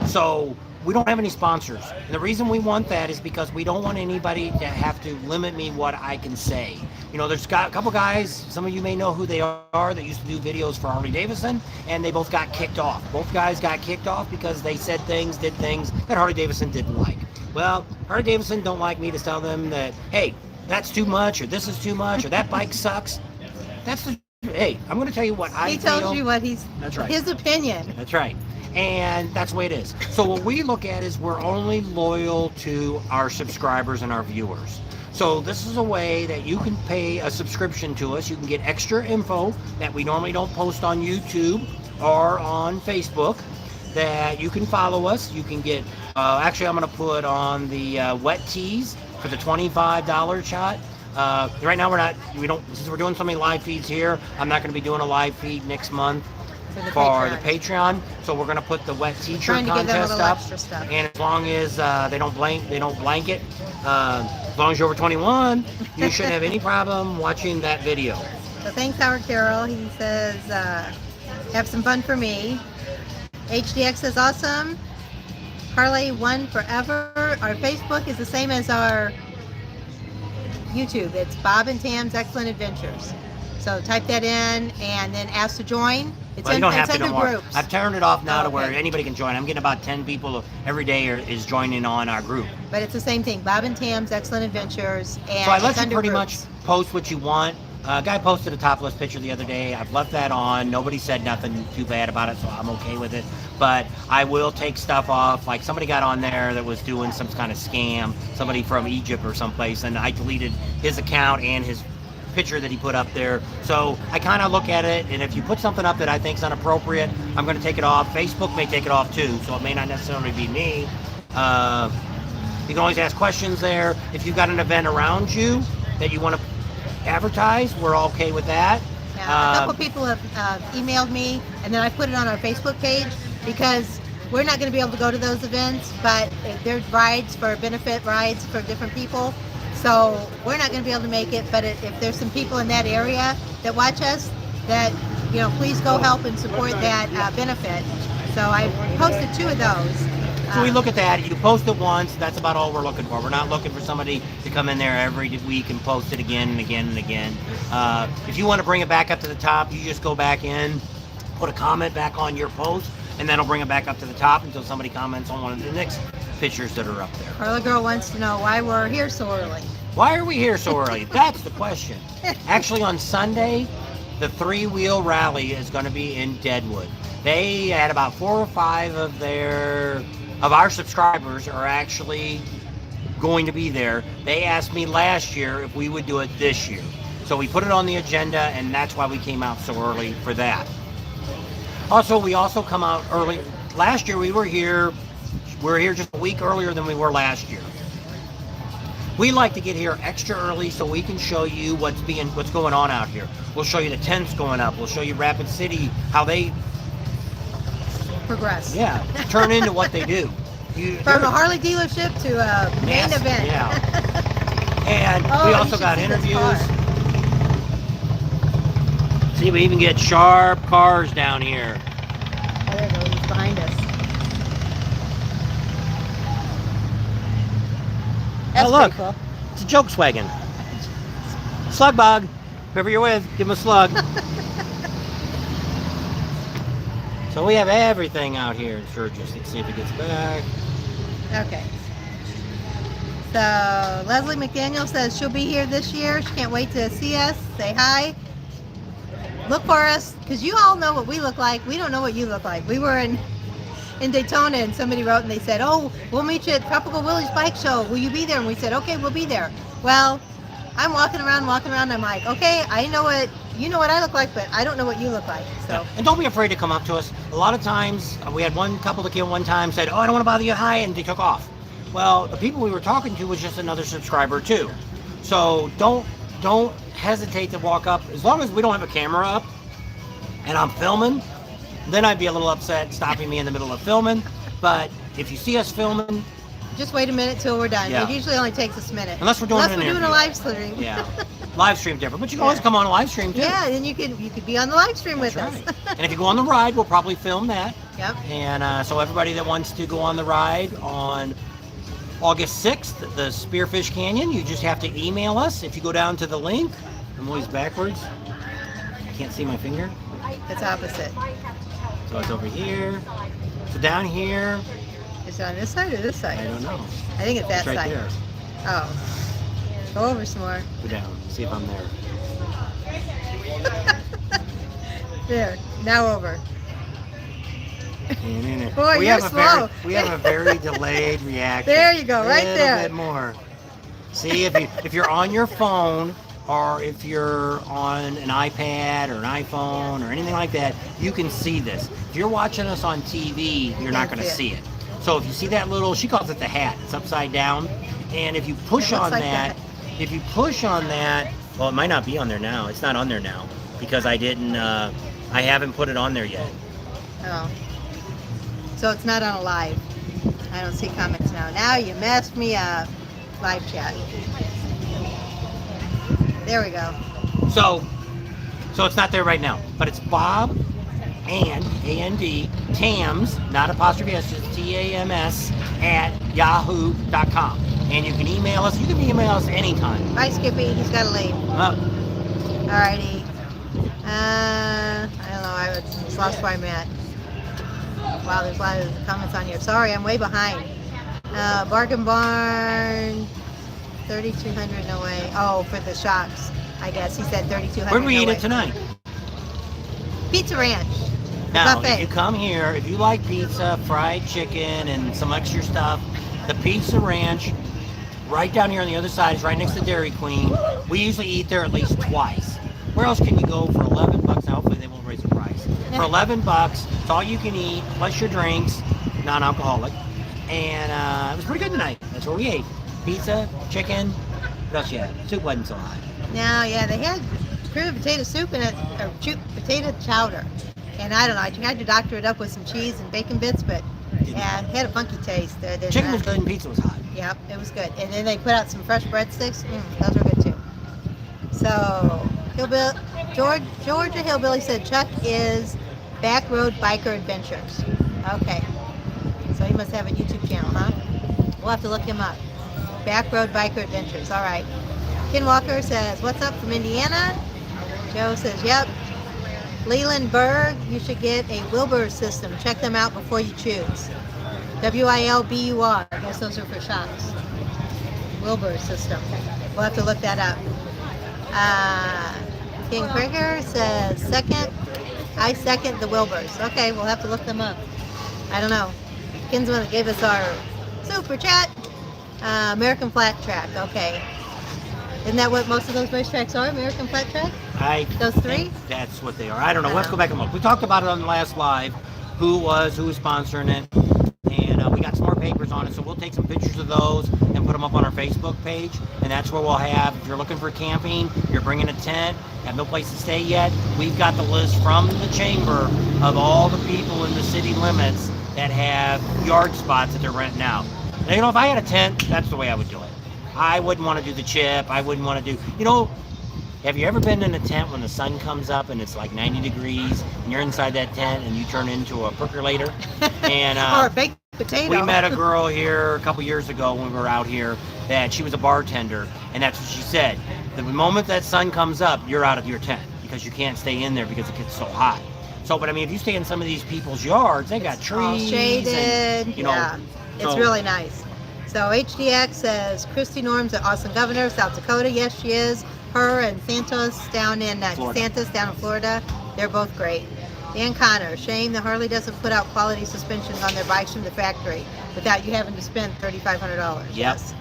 So we don't have any sponsors. And the reason we want that is because we don't want anybody to have to limit me what I can say. You know, there's got a couple guys, some of you may know who they are, that used to do videos for Harley Davidson, and they both got kicked off. Both guys got kicked off because they said things, did things that Harley Davidson didn't like. Well, Harley Davidson don't like me to tell them that, hey, that's too much, or this is too much, or that bike sucks. Hey, I'm going to tell you what I feel. He tells you what That's right. His opinion. That's right. And that's the way it is. So what we look at is we're only loyal to our subscribers and our viewers. So this is a way that you can pay a subscription to us. You can get extra info that we normally don't post on YouTube or on Facebook, that you can follow us. You can get, actually I'm going to put on the wet teas for the $25 shot. Right now since we're doing so many live feeds here, I'm not going to be doing a live feed next month for the Patreon. So we're going to put the wet t-shirt contest up. And as long as they don't blanket, as long as you're over 21, you shouldn't have any problem watching that video. So thanks, Howard Carroll. He says, have some fun for me. HDX says, awesome. Harley won forever. Our Facebook is the same as our YouTube. It's Bob and Tam's Excellent Adventures. So type that in and then ask to join. It's Well, you don't have to in the no more. groups. I've turned it off now to where Okay. anybody can join. I'm getting about 10 people every day is joining on our group. But it's the same thing. Bob and Tam's Excellent Adventures. And So I let it's you under pretty groups. much post what you want. A guy posted a topless picture the other day. I've left that on. Nobody said nothing too bad about it, so I'm okay with it. But I will take stuff off. Like somebody got on there that was doing some kind of scam, somebody from Egypt or someplace, and I deleted his account and his picture that he put up there. So I kind of look at it, and if you put something up that I think is inappropriate, I'm going to take it off. Facebook may take it off too, so it may not necessarily be me. You can always ask questions there. If you've got an event around you that you want to advertise, we're okay with that. Yeah, a couple people have emailed me, and then I put it on our Facebook page because we're not going to be able to go to those events, but there's rides for benefit rides for different people. So we're not going to be able to make it, but if there's some people in that area that watch us, that, please go help and support that benefit. So I posted 2 of those. So we look at that. You post it once. That's about all we're looking for. We're not looking for somebody to come in there every week and post it again and again and again. If you want to bring it back up to the top, you just go back in, put a comment back on your post, and that'll bring it back up to the top until somebody comments on one of the next pictures that are up there. Carla Girl wants to know why we're here so early. Why are we here so early? That's the question. Actually, on Sunday, the 3-wheel rally is going to be in Deadwood. They had about 4 or 5 of our subscribers are actually going to be there. They asked me last year if we would do it this year. So we put it on the agenda, and that's why we came out so early for that. Also, we also come out early. Last year we were here just a week earlier than we were last year. We like to get here extra early so we can show you what's going on out here. We'll show you the tents going up. We'll show you Rapid City, how they Progress. Yeah, turn into what they do. From a Harley dealership to a main event. Yeah. And Oh, we you also should got see this interviews. car. See, we even get sharp cars down here. Oh, there it goes. He's behind us. That's look. pretty cool. It's a Jokeswagon. Slug bug. Whoever you're with, give him a slug. So we have everything out here in Sturgis. Let's see if it gets back. Okay. So Leslie McDaniel says she'll be here this year. She can't wait to see us. Say hi. Look for us, because you all know what we look like. We don't know what you look like. We were in Daytona, and somebody wrote and they said, oh, we'll meet you at Tropical Willie's Bike Show. Will you be there? And we said, okay, we'll be there. Well, I'm walking around. I'm like, okay, I know what you know what I look like, but I don't know what you look like. So. And don't be afraid to come up to us. A lot of times, we had one couple that came one time, said, oh, I don't want to bother you, hi, and they took off. Well, the people we were talking to was just another subscriber too. So don't hesitate to walk up. As long as we don't have a camera up and I'm filming, then I'd be a little upset stopping me in the middle of filming. But if you see us filming, just wait a minute till we're done. Yeah. It usually only takes us a minute. Unless we're doing an a interview. live stream. Yeah, live stream different. But you can always come on a live stream too. Yeah, then you could be on the live stream with That's us. right. And if you go on the ride, we'll probably film that. Yep. And so everybody that wants to go on the ride on August 6th, the Spearfish Canyon, you just have to email us. If you go down to the link, I'm always backwards. I can't see my finger. It's opposite. So it's over here. So down here, Is it on this side or this side? I don't know. I think it's that It's right side. there. Oh. Go over some more. Go down. See if I'm there. There. Now over. Boy, we you're have slow. we have a very delayed reaction. There you go, right A there. little bit more. See, if you're on your phone or if you're on an iPad or an iPhone or anything like that, you can see this. If you're watching us on TV, you're not going to see it. So if you see that little, she calls it the hat. It's upside down, and if you push It looks on like that, if you push on that, well, it might not be on there now. It's not on there now because I didn't. I haven't put it on there yet. Oh. So it's not on a live. I don't see comments now. Now you messed me up. Live chat. There we go. So it's not there right now, but it's Bob and A-N-D Tams, not apostrophe S, just T-A-M-S at yahoo.com. And you can email us. You can email us anytime. Bye, Skippy. He's got to leave. Alrighty. I don't know. I just lost where I'm at. Wow, there's a lot of comments on here. Sorry, I'm way behind. Bargain Barn, 3,200 no way. Oh, for the shops, I guess. He said 3,200 Where do we no eat way. it tonight? Pizza Ranch. Now, Buffet. if you come here, if you like pizza, fried chicken, and some extra stuff, the Pizza Ranch, right down here on the other side, is right next to Dairy Queen. We usually eat there at least twice. Where else can you go for 11 bucks? Now, hopefully they won't raise the price. For 11 bucks, it's all you can eat, plus your drinks, non-alcoholic. And it was pretty good tonight. That's where we ate. Pizza, chicken, what else you had? Soup wasn't so hot. Now, yeah, they had cream potato soup in it, or potato chowder. And I don't know, I tried to doctor it up with some cheese and bacon bits, but yeah, it had a funky taste. Chicken was good and pizza was hot. Yep, it was good. And then they put out some fresh breadsticks. Those were good too. So, Georgia Hillbilly said Chuck is Back Road Biker Adventures. Okay. So he must have a YouTube channel, huh? We'll have to look him up. Back Road Biker Adventures. All right. Ken Walker says, what's up from Indiana? Joe says, yep. Leland Berg, you should get a Wilbur system. Check them out before you choose. W-I-L-B-U-R. I guess those are for shops. Wilbur system. We'll have to look that up. King Krieger says, I second the Wilburs. Okay, we'll have to look them up. I don't know. Ken's one that gave us our super chat. American Flat Track. Okay. Isn't that what most of those racetracks are? American Flat Track? Those three? That's what they are. I don't know. Let's go back and look. We talked about it on the last live. Who was sponsoring it? And we got some more papers on it. So we'll take some pictures of those and put them up on our Facebook page. And that's where we'll have, if you're looking for camping, you're bringing a tent, have no place to stay yet, we've got the list from the chamber of all the people in the city limits that have yard spots that they're renting out. Now, you know, if I had a tent, that's the way I would do it. I wouldn't want to do the chip. I wouldn't want to do, you know, have you ever been in a tent when the sun comes up and it's like 90 degrees and you're inside that tent and you turn into a percolator? And or a baked potato. We met a girl here a couple years ago when we were out here that she was a bartender, and that's what she said. The moment that sun comes up, you're out of your tent because you can't stay in there because it gets so hot. So, but I mean, if you stay in some of these people's yards, they got trees. All shaded. And, you know, yeah, it's really nice. So HDX says Christy Norm's an awesome governor of South Dakota. Yes, she is. Her and Santos down in Florida. They're both great. Dan Connor, shame the Harley doesn't put out quality suspensions on their bikes from the factory without you having to spend $3,500. Yep. Yes.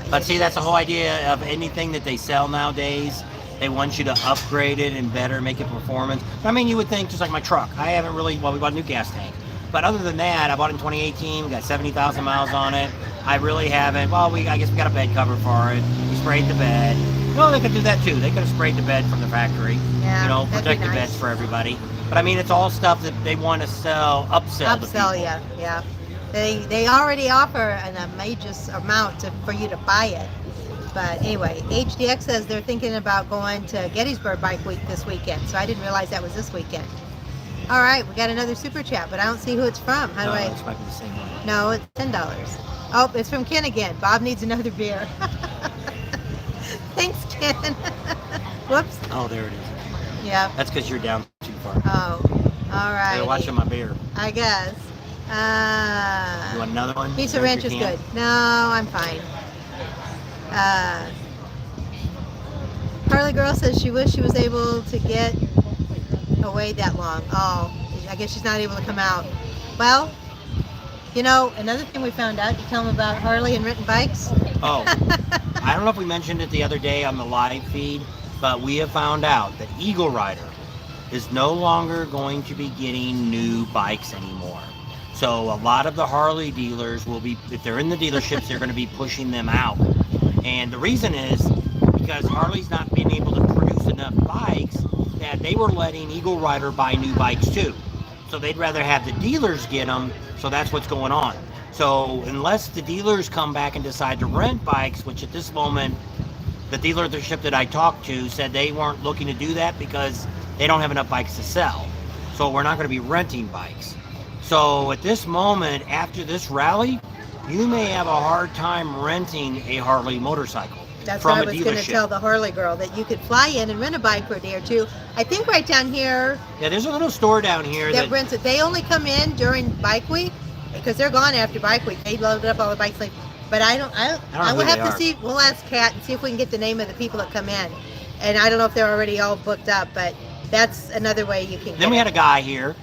But see, that's the whole idea of anything that they sell nowadays. They want you to upgrade it and better, make it performance. I mean, you would think, just like my truck. I haven't really, well, we bought a new gas tank. But other than that, I bought it in 2018. We got 70,000 miles on it. I really haven't. Well, I guess we got a bed cover for it. We sprayed the bed. No, they could do that too. They could have sprayed the bed from the factory. Yeah, you know, that'd protect be the nice. beds for everybody. But I mean, it's all stuff that they want to upsell to people. Yeah. They already offer an outrageous amount for you to buy it. But anyway, HDX says they're thinking about going to Gettysburg Bike Week this weekend. So I didn't realize that was this weekend. All right, we got another super chat, but I don't see who it's from. How do I? This might be the same one. No, it's $10. Oh, it's from Ken again. Bob needs another beer. Thanks, Ken. Whoops. Oh, there it is. Yeah. That's because you're down too far. Oh, all right. They're watching my beer. I guess. You want another one? Pizza Drink Ranch your is can? good. No, I'm fine. Harley Girl says she wished she was able to get away that long. Oh, I guess she's not able to come out. Well, you know, another thing we found out, you tell them about Harley and renting bikes? Oh, I don't know if we mentioned it the other day on the live feed, but we have found out that Eagle Rider is no longer going to be getting new bikes anymore. So a lot of the Harley dealers will be, if they're in the dealerships, they're going to be pushing them out. And the reason is because Harley's not being able to produce enough bikes that they were letting Eagle Rider buy new bikes too. So they'd rather have the dealers get them, so that's what's going on. So unless the dealers come back and decide to rent bikes, which at this moment, the dealership that I talked to said they weren't looking to do that because they don't have enough bikes to sell. So we're not going to be renting bikes. So at this moment, after this rally, you may have a hard time renting a Harley motorcycle. That's from what I a was going to dealership. tell the Harley girl, that you could fly in and rent a bike for a day or two. I think right down here Yeah, there's a little store down here that rents it. They only come in during bike week because they're gone after bike week. They loaded up all the bikes. But I know will who have they to are. see. We'll ask Kat and see if we can get the name of the people that come in. And I don't know if they're already all booked up, but that's another way you can. Then we had a guy here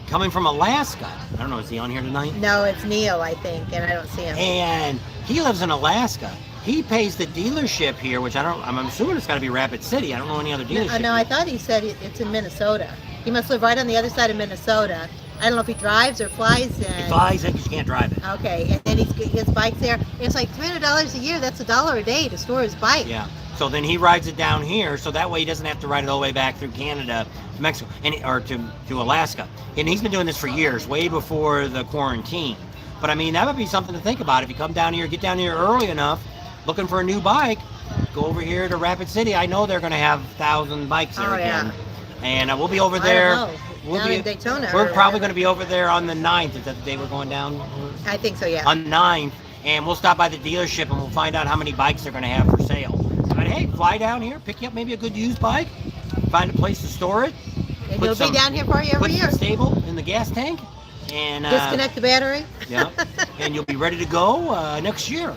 coming from Alaska. I don't know, is he on here tonight? No, it's Neil, I think, and I don't see him. And he lives in Alaska. He pays the dealership here, which I'm assuming it's got to be Rapid City. I don't know any other dealership. No, I thought he said it's in Minnesota. He must live right on the other side of Minnesota. I don't know if he drives or flies in. He flies in because you can't drive it. Okay, and then his bike's there. It's like $300 a year. That's $1 a day to store his bike. Yeah. So then he rides it down here, so that way he doesn't have to ride it all the way back through Canada to Mexico, or to Alaska. And he's been doing this for years, way before the quarantine. But I mean, that would be something to think about. If you come down here, get down here early enough, looking for a new bike, go over here to Rapid City. I know they're going to have 1,000 bikes there again. Yeah. And we'll be over there. I don't know. We'll Down be, in Daytona. We're probably going to be over there on the 9th. Is that the day we're going down? I think so, yeah. On the 9th. And we'll stop by the dealership and we'll find out how many bikes they're going to have for sale. But hey, fly down here, pick you up maybe a good used bike, find a place to store it. And he'll be down here for you every Put year. some stable in the gas tank. And Disconnect the battery. yeah, and you'll be ready to go next year.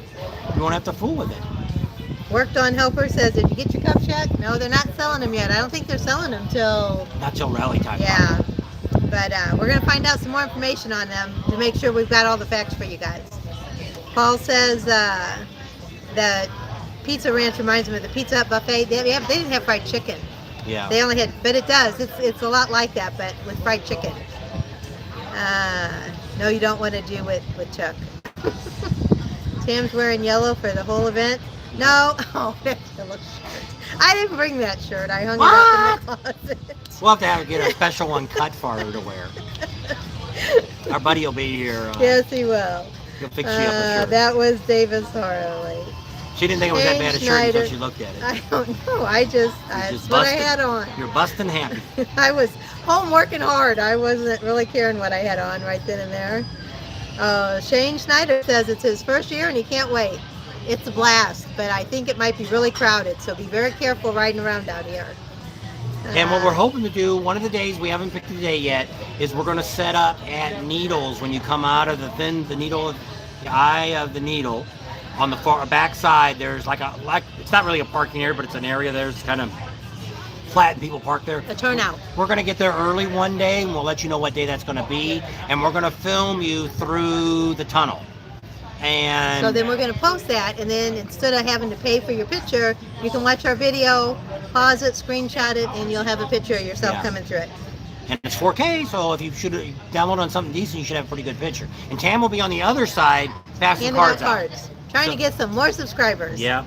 You won't have to fool with it. Worked on Helper says, did you get your cup check? No, they're not selling them yet. I don't think they're selling them till... Not till rally time. Yeah. But we're going to find out some more information on them to make sure we've got all the facts for you guys. Paul says that Pizza Ranch reminds him of the Pizza Hut buffet. They didn't have fried chicken. Yeah. They only had, but it does. It's a lot like that, but with fried chicken. No, you don't want to do it with Chuck. Tam's wearing yellow for the whole event. No. Oh, that's a yellow shirt. I didn't bring that shirt. I hung it up in the closet. We'll have to get a special one cut for her to wear. Our buddy will be here. Yes, he will. He'll fix you up a shirt. That was Davis Harley. She didn't think it was that bad a shirt until she looked at it. I don't know. That's what I had on. You're busting happy. I was home working hard. I wasn't really caring what I had on right then and there. Shane Schneider says it's his first year and he can't wait. It's a blast, but I think it might be really crowded, so be very careful riding around out here. And what we're hoping to do, one of the days, we haven't picked the day yet, is we're going to set up at Needles when you come out of the eye of the needle. On the far back side, there's it's not really a parking area, but it's an area there's kind of flat and people park there. A turnout. We're going to get there early one day, and we'll let you know what day that's going to be. And we're going to film you through the tunnel. And so then we're going to post that, and then instead of having to pay for your picture, you can watch our video, pause it, screenshot it, and you'll have a picture of yourself coming through it. And it's 4K, so if you should download on something decent, you should have a pretty good picture. And Tam will be on the other side, passing cards out. Trying to get some more subscribers. Yeah.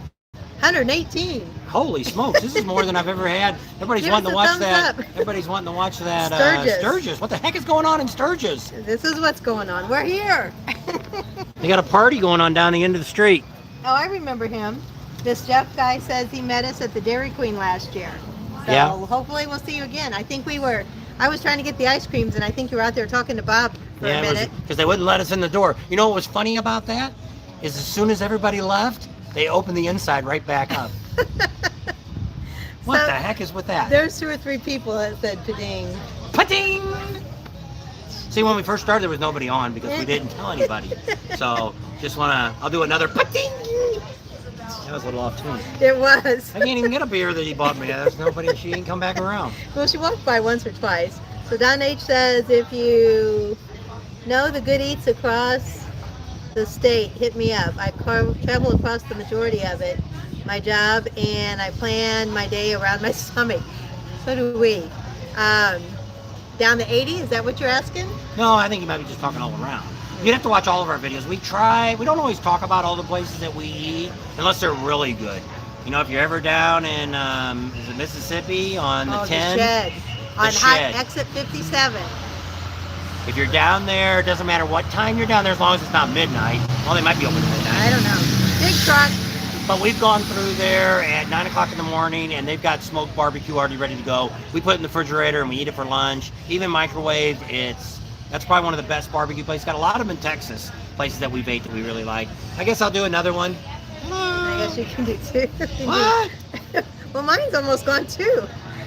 118. Holy smokes, this is more than I've ever had. Everybody's wanting to watch that. Everybody's wanting to watch that Sturgis. What the heck is going on in Sturgis? This is what's going on. We're here. They got a party going on down the end of the street. Oh, I remember him. This Jeff guy says he met us at the Dairy Queen last year. So hopefully we'll see you again. I was trying to get the ice creams, and I think you were out there talking to Bob for a minute. Because they wouldn't let us in the door. You know what was funny about that? Is as soon as everybody left, they opened the inside right back up. What the heck is with that? There's 2 or 3 people that said pa-ding. Pa-ding! See, when we first started, there was nobody on because we didn't tell anybody. So, I'll do another pa-ding! That was a little off tune. It was. I can't even get a beer that he bought me. There's nobody, she ain't come back around. Well, she walked by once or twice. So Don H says, if you know the good eats across the state, hit me up. I travel across the majority of it, my job, and I plan my day around my stomach. So do we. Down to 80, is that what you're asking? No, I think you might be just talking all around. You'd have to watch all of our videos. We don't always talk about all the places that we eat unless they're really good. You know, if you're ever down in is it Mississippi on the 10? The Shed. On Shed. Exit 57. If you're down there, it doesn't matter what time you're down there as long as it's not midnight. Well, they might be open at midnight. I don't know. Big truck. But we've gone through there at 9 o'clock in the morning, and they've got smoked barbecue already ready to go. We put it in the refrigerator, and we eat it for lunch. Even microwave, that's probably one of the best barbecue places. Got a lot of them in Texas, places that we've ate that we really like. I guess I'll do another one. I guess you can do two. What? Well, mine's almost gone too.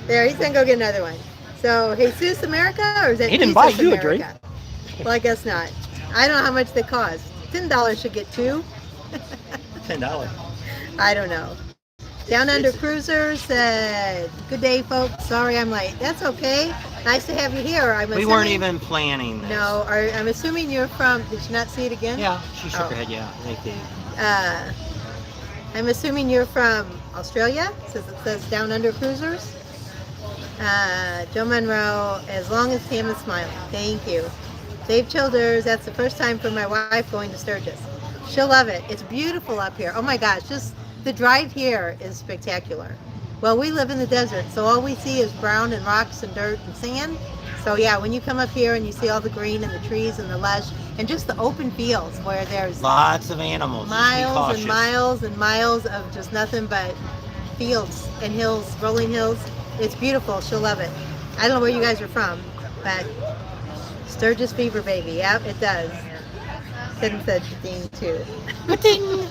There, he's going to go get another one. So, Jesus America, or is that He didn't Jesus buy you a America? drink. Well, I guess not. I don't know how much they cost. $10 should get two. $10. I don't know. Down Under Cruiser said, good day, folks. Sorry I'm late. That's okay. Nice to have you here. We weren't even planning this. No, I'm assuming you're from, did you not see it again? Yeah, she shook her head, yeah. Thank you. I'm assuming you're from Australia, since it says Down Under Cruisers. Joe Monroe, as long as Tam is smiling. Thank you. Dave Childers, that's the first time for my wife going to Sturgis. She'll love it. It's beautiful up here. Oh my gosh, just the drive here is spectacular. Well, we live in the desert, so all we see is brown and rocks and dirt and sand. So yeah, when you come up here and you see all the green and the trees and the lush and just the open fields where there's lots of animals. Miles and miles and miles of just nothing but fields and hills, rolling hills. It's beautiful. She'll love it. I don't know where you guys are from, but Sturgis fever, baby. Yep, it does. Couldn't said ding too. Ding.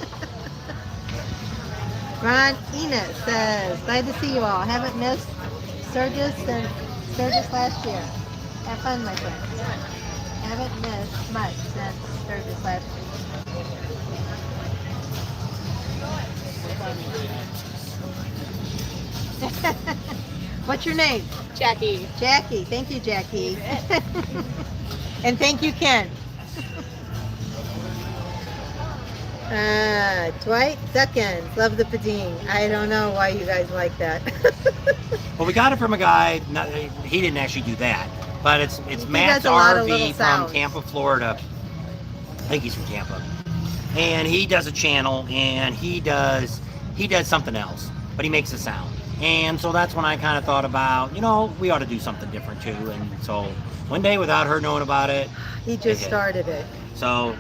Ron Enos says, glad to see you all. Haven't missed Sturgis since Sturgis last year. Have fun, my friends. Haven't missed much since Sturgis last year. What's your name? Jackie. Jackie. Thank you, Jackie. And thank you, Ken. Dwight Duckins, love the pudding. I don't know why you guys like that. Well, we got it from a guy. He didn't actually do that, but it's Matt's RV from Tampa, Florida. I think he's from Tampa, and he does a channel, and he does something else, but he makes a sound. And so that's when I kind of thought about, we ought to do something different too. And so one day, without her knowing about it, he just started it. So.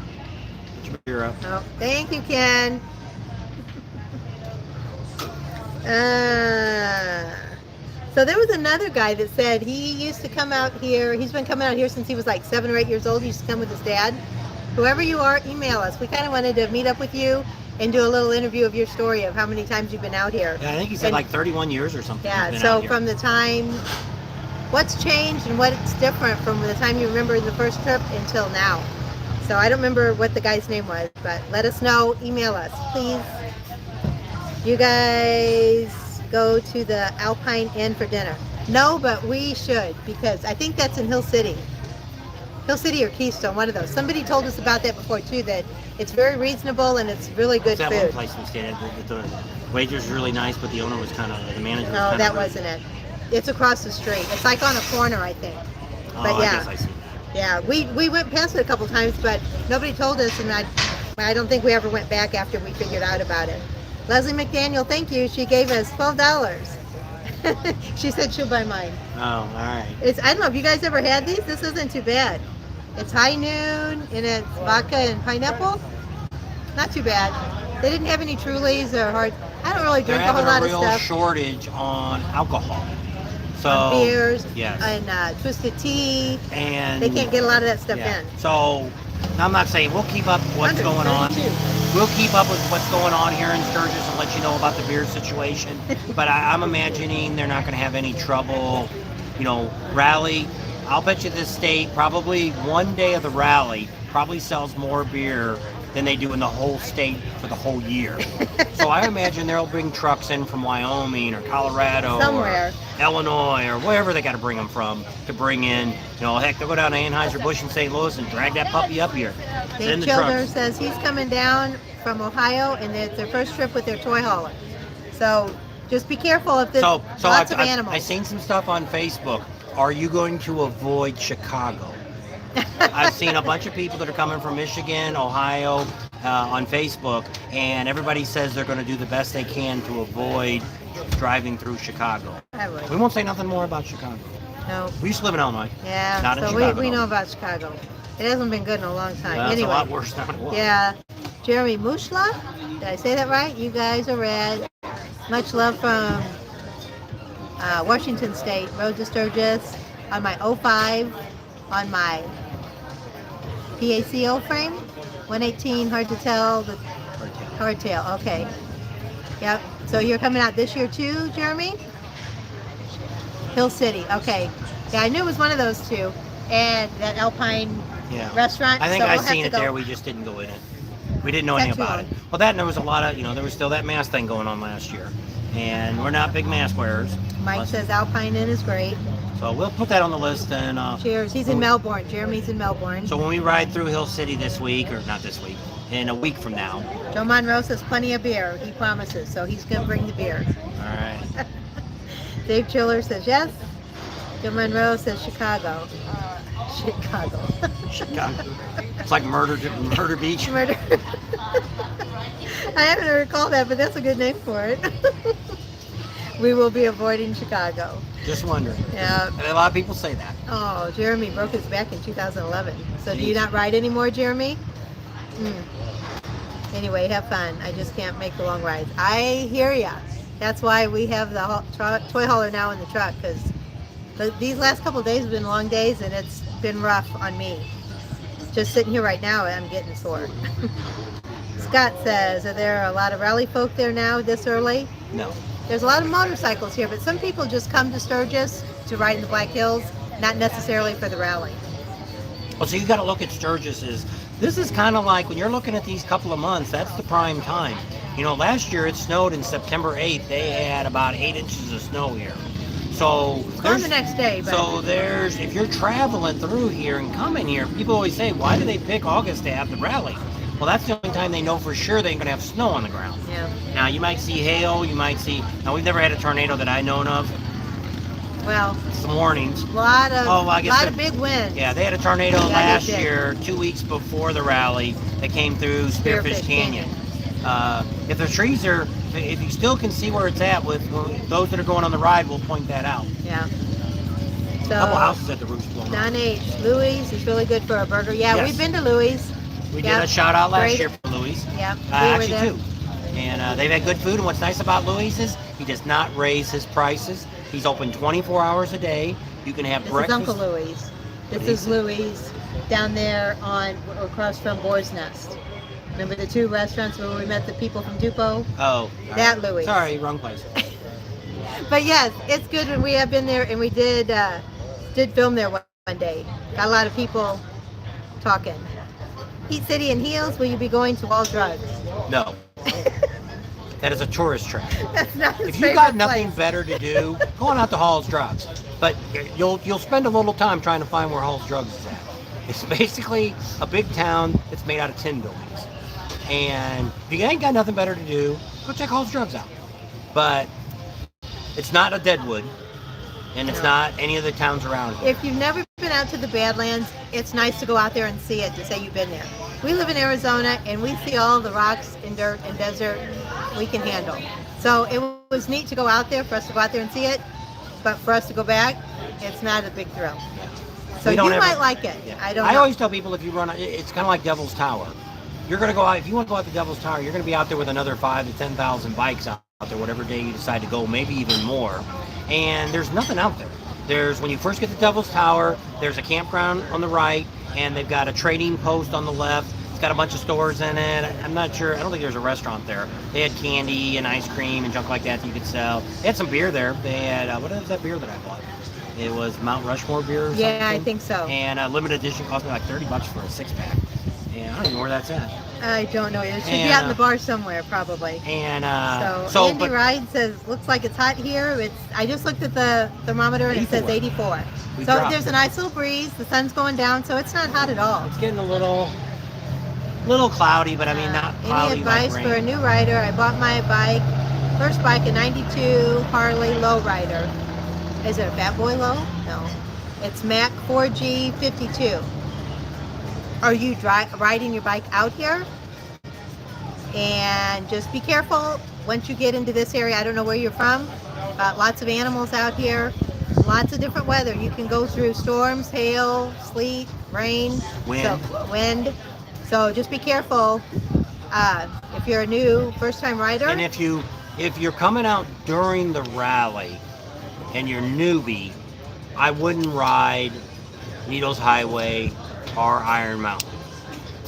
Up. Oh, thank you, Ken. So there was another guy that said he used to come out here. He's been coming out here since he was like 7 or 8 years old. He used to come with his dad. Whoever you are, email us. We kind of wanted to meet up with you and do a little interview of your story of how many times you've been out here. Yeah, I think he said like 31 years or something. Yeah, so from the time, what's changed and what's different from the time you remember the first trip until now. So I don't remember what the guy's name was, but let us know. Email us, please. You guys go to the Alpine Inn for dinner. No, but we should, because I think that's in Hill City. Hill City or Keystone, one of those. Somebody told us about that before too, that it's very reasonable and it's really good food. That one place we stayed at, the waitress was really nice, but the owner was kind of, the manager was No, that wasn't it. It's across the street. It's like on a corner, I think. But yeah. I guess I see. Yeah, we went past it a couple times, but nobody told us, and I don't think we ever went back after we figured out about it. Leslie McDaniel, thank you. She gave us $12. She said she'll buy mine. Oh, all right. I don't know, have you guys ever had these? This isn't too bad. It's high noon, and it's vodka and pineapple. Not too bad. They didn't have any Trulies or hard. I don't really drink a whole lot of stuff. They're having a real shortage on alcohol. So, on beers, yes. And twisted tea, and they can't get a lot of that stuff in. So, I'm not saying we'll keep up with what's going on. We'll keep up with what's going on here in Sturgis and let you know about the beer situation. But I'm imagining they're not going to have any trouble. Rally. I'll bet you this state, probably one day of the rally, probably sells more beer than they do in the whole state for the whole year. So I imagine they'll bring trucks in from Wyoming or Colorado somewhere, or Illinois or wherever they got to bring them from to bring in. Heck, they'll go down to Anheuser-Busch in St. Louis and drag that puppy up here. Dave Childers says he's coming down from Ohio and it's their first trip with their toy hauler. So just be careful if there's lots of animals. I've seen some stuff on Facebook. Are you going to avoid Chicago? I've seen a bunch of people that are coming from Michigan, Ohio, on Facebook, and everybody says they're going to do the best they can to avoid driving through Chicago. I would. We won't say nothing more about Chicago. No. We used to live in Illinois. Yeah. Not in So Chicago, we though. know about Chicago. It hasn't been good in a long time. That's Anyway. a lot worse than it was. Yeah. Jeremy Mushla. Did I say that right? You guys are red. Much love from Washington State. Road to Sturgis on my 05 on my PACO frame. 118, hard to tell. The hardtail. Okay. Yep. So you're coming out this year too, Jeremy? Hill City. Okay. Yeah, I knew it was one of those two. And that Alpine restaurant. I think so I we'll have seen to it go. there. We just didn't go in it. We didn't know Is that anything too about long? it. Well, that and there was a lot of, there was still that mask thing going on last year. And we're not big mask wearers. Mike says Alpine Inn is great. So we'll put that on the list. And Cheers. He's in Melbourne. Jeremy's in Melbourne. So when we ride through Hill City this week, or not this week, in a week from now. Joe Monroe says plenty of beer. He promises. So he's going to bring the beer. All right. Dave Chiller says yes. Joe Monroe says Chicago. Chicago. Chicago. It's like Murder Beach. Murder. I haven't recalled that, but that's a good name for it. We will be avoiding Chicago. Just wondering. Yeah. And a lot of people say that. Oh, Jeremy broke his back in 2011. So do Jeez. you not ride anymore, Jeremy? Anyway, have fun. I just can't make the long rides. I hear ya. That's why we have the toy hauler now in the truck, because these last couple of days have been long days, and it's been rough on me. Just sitting here right now, I'm getting sore. Scott says, are there a lot of rally folk there now this early? No. There's a lot of motorcycles here, but some people just come to Sturgis to ride in the Black Hills, not necessarily for the rally. Well, so you got to look at Sturgis. This is kind of like when you're looking at these couple of months, that's the prime time. Last year it snowed in September 8th. They had about 8 inches of snow here. So It's gone the next day, but So if you're traveling through here and coming here, people always say, why do they pick August to have the rally? Well, that's the only time they know for sure they ain't going to have snow on the ground. yeah. Now, you might see hail, now we've never had a tornado that I known of. Well, Some warnings. a lot of I guess lot of big winds. Yeah, they had a tornado Yeah, they last did. year, 2 weeks before the rally, that came through Spearfish Canyon. If the trees if you still can see where it's at, with those that are going on the ride, we'll point that out. Yeah. A So couple houses at the roof's blown up. Don H. Louis is really good for a burger. Yeah, Yes. we've been to Louis. We Yeah, did a shout out last great. year for Louis. Yeah, we were Actually, there. two. And they've had good food. And what's nice about Louis is he does not raise his prices. He's open 24 hours a day. You can have This breakfast. is Uncle Louis. This What is is it? Louis down there across from Boar's Nest. Remember the two restaurants where we met the people from Dupo? Oh, That Louis. Sorry, wrong place. But yes, it's good when we have been there, and we did film there one day. Got a lot of people talking. Heat City and Heels, will you be going to All Drugs? No. That is a tourist trap. That's not his If you got favorite nothing place. better to do, go on out to Hall's Drugs. But you'll spend a little time trying to find where Hall's Drugs is at. It's basically a big town that's made out of tin buildings. And if you ain't got nothing better to do, go check Hall's Drugs out. But it's not a Deadwood, and it's not any of the towns around here. If you've never been out to the Badlands, it's nice to go out there and see it, to say you've been there. We live in Arizona, and we see all the rocks and dirt and desert we can handle. So it was neat to go out there, for us to go out there and see it, but for us to go back, it's not a big thrill. So We you don't ever- might like it. Yeah. I don't know. always tell people, if you run, it's kind of like Devil's Tower. You're going to go out, if you want to go out to Devil's Tower, you're going to be out there with another 5,000 to 10,000 bikes out there, whatever day you decide to go, maybe even more. And there's nothing out there. When you first get to Devil's Tower, there's a campground on the right, and they've got a trading post on the left. It's got a bunch of stores in it. I'm not sure. I don't think there's a restaurant there. They had candy and ice cream and junk like that you could sell. They had some beer there. They had, what was that beer that I bought? It was Mount Rushmore beer or something. Yeah, I think so. And a limited edition cost me like $30 for a 6-pack. And I don't even know where that's at. I don't know. It should be And, out in the bar somewhere, probably. And So Andy Ride says, looks like it's hot here. I just looked at the thermometer and it says 84. We So dropped there's a nice little breeze. The sun's going down, so it's not hot at all. it's getting a little cloudy, but I mean not cloudy. Any advice like for a rain. new rider? I bought my first bike, a 92 Harley Lowrider. Is it a Fat Boy Low? No. It's Mac 4G 52. Are you riding your bike out here? And just be careful once you get into this area. I don't know where you're from, but lots of animals out here, lots of different weather. You can go through storms, hail, sleet, rain, wind. So just be careful if you're a new first-time rider. And if you're coming out during the rally and you're newbie, I wouldn't ride Needles Highway or Iron Mountain.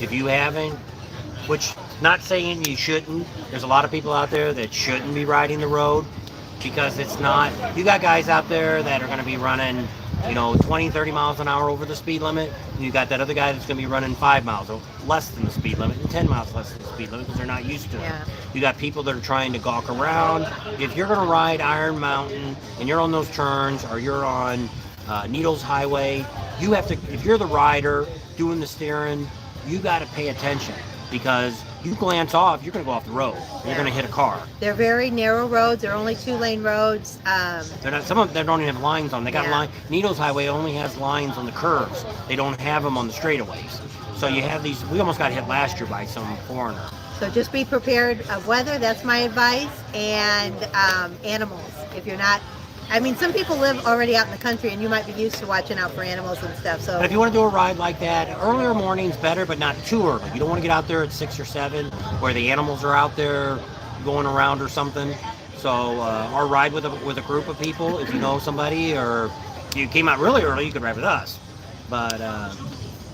If you haven't, which not saying you shouldn't, there's a lot of people out there that shouldn't be riding the road because it's not, you got guys out there that are going to be running 20, 30 miles an hour over the speed limit. And you got that other guy that's going to be running 5 miles less than the speed limit and 10 miles less than the speed limit because they're not used to it. You got people that are trying to gawk around. If you're going to ride Iron Mountain and you're on those turns or you're on Needles Highway, you have to, if you're the rider doing the steering, you got to pay attention because you glance off, you're going to go off the road. You're going to hit a car. They're very narrow roads. They're only 2-lane roads. They're not. Some of them don't even have lines on. They got line. Needles Highway only has lines on the curves. They don't have them on the straightaways. So you have these. We almost got hit last year by some foreigner. So just be prepared of weather. That's my advice. And animals. If you're not. I mean, some people live already out in the country, and you might be used to watching out for animals and stuff. So, but if you want to do a ride like that, earlier morning's better, but not too early. You don't want to get out there at 6 or 7, where the animals are out there going around or something. So, or ride with a group of people if you know somebody, or if you came out really early, you could ride with us. But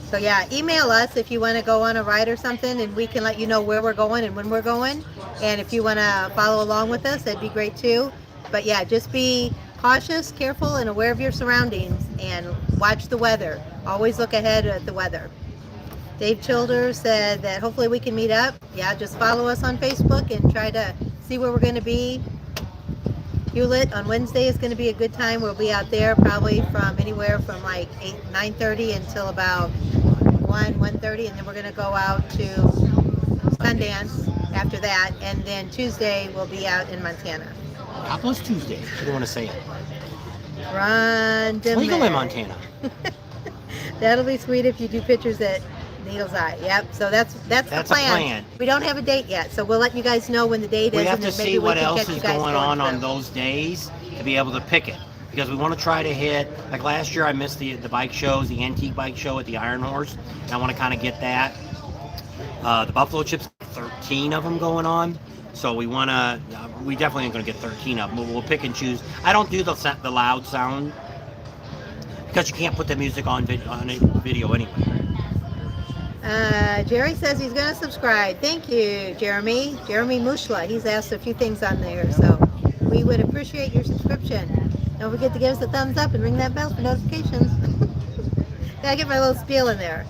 so yeah, email us if you want to go on a ride or something, and we can let you know where we're going and when we're going. And if you want to follow along with us, that'd be great too. But yeah, just be cautious, careful, and aware of your surroundings, and watch the weather. Always look ahead at the weather. Dave Childers said that hopefully we can meet up. Yeah, just follow us on Facebook and try to see where we're going to be. Hewlett on Wednesday is going to be a good time. We'll be out there probably from anywhere from like 9:30 until about 1:30, and then we're going to go out to Sundance after that, and then Tuesday we'll be out in Montana. Topless Tuesday. You don't want to say it. Run to legal in Montana. That'll be sweet if you do pictures at Needles Eye. Yep. So that's the plan. We don't have a date yet, so we'll let you guys know when the date is. We have to see what else is going on those days to be able to pick it, because we want to try to hit. Like last year, I missed the bike shows, the antique bike show at the Iron Horse, and I want to kind of get that. The Buffalo Chips, 13 of them going on. So we want to, we definitely ain't going to get 13 of them. We'll pick and choose. I don't do the loud sound because you can't put the music on video anyway. Jerry says he's going to subscribe. Thank you, Jeremy. Jeremy Mushla. He's asked a few things on there. So we would appreciate your subscription. Don't forget to give us a thumbs up and ring that bell for notifications. Gotta get my little spiel in there.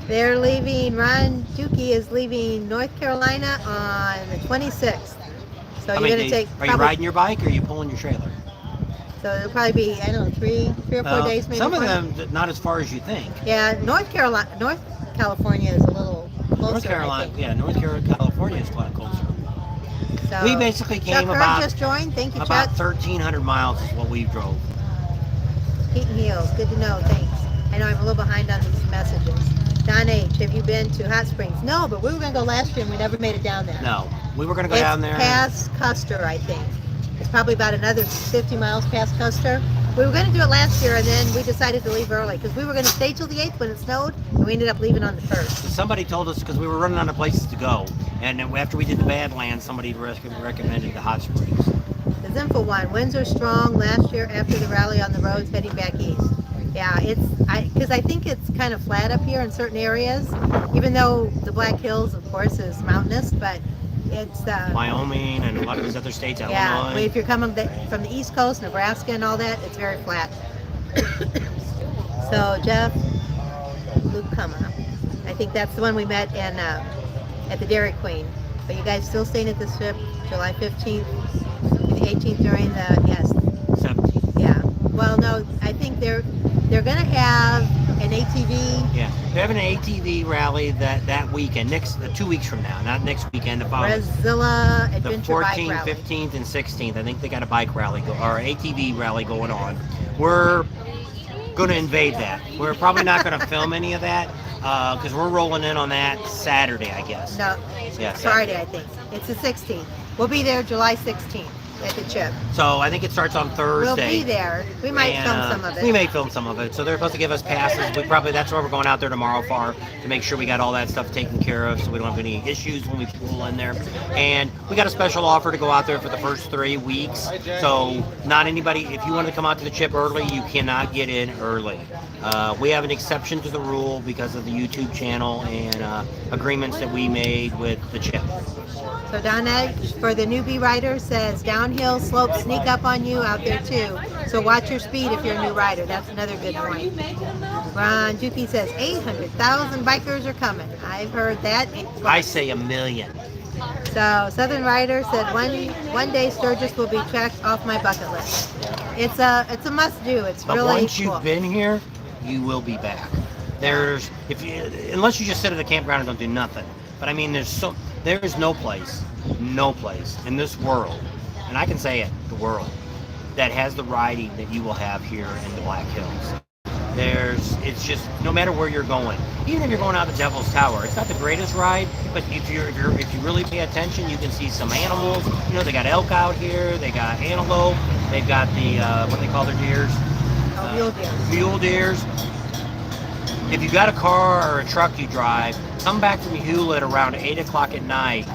They're leaving, Ron Dukey is leaving North Carolina on the 26th. So you're going to take... Are you riding your bike or are you pulling your trailer? So it'll probably be, I don't know, three or 4 days maybe. Some of them, not as far as you think. Yeah, North California is a little closer, North California is quite closer. So, we basically came Chuck about... just joined. Thank you, about Chuck. 1,300 miles is what we drove. Heat and Heels, good to know, thanks. I know I'm a little behind on these messages. Don H., have you been to Hot Springs? No, but we were going to go last year and we never made it down there. No, we were going to go down there. It's past Custer, I think. It's probably about another 50 miles past Custer. We were going to do it last year, and then we decided to leave early because we were going to stay till the 8th when it snowed, and we ended up leaving on the 1st. Somebody told us, because we were running out of places to go, and after we did the Badlands, somebody recommended the Hot Springs. The Zinfo one, winds are strong last year after the rally on the roads heading back east. Yeah, because I think it's kind of flat up here in certain areas, even though the Black Hills, of course, is mountainous, but it's... Wyoming and a lot of these other states, Illinois. Yeah, if you're coming from the East Coast, Nebraska and all that, it's very flat. So, Jeff Lucuma, I think that's the one we met in at the Dairy Queen. But you guys still staying at the ship July 15th, the 18th during the... Yes. 17th. Yeah. Well, no, I think they're going to have an ATV. Yeah, they're having an ATV rally that weekend, 2 weeks from now, not next weekend. Brazilla Adventure Bike The 14th, Rally. 15th, and 16th. I think they got a bike rally or ATV rally going on. We're going to invade that. We're probably not going to film any of that. Because we're rolling in on that Saturday, I guess. No, Yeah, Friday, I think. It's the 16th. We'll be there July 16th at the Chip. So I think it starts on Thursday. We'll be there. We might And, film some of it. We may film some of it. So they're supposed to give us passes. That's why we're going out there tomorrow for, to make sure we got all that stuff taken care of so we don't have any issues when we pull in there. And we got a special offer to go out there for the first 3 weeks. So not anybody, if you want to come out to the Chip early, you cannot get in early. We have an exception to the rule because of the YouTube channel and agreements that we made with the Chip. So Don Edge, for the newbie rider, says downhill slopes sneak up on you out there too. So watch your speed if you're a new rider. That's another good point. Ron Dukey says 800,000 bikers are coming. I've heard that. I say 1 million. So Southern Rider said one day Sturgis will be checked off my bucket list. It's a must do. It's But really once cool. you've been here, you will be back. Unless you just sit at the campground and don't do nothing. But I mean, there's no place in this world, and I can say it, the world, that has the riding that you will have here in the Black Hills. It's just, no matter where you're going, even if you're going out to Devil's Tower, it's not the greatest ride, but if you really pay attention, you can see some animals. You know, they got elk out here, they got antelope, they've got the what do they call their deers? Mule deer. Mule deers. If you got a car or a truck you drive, come back from Hewlett around 8 o'clock at night,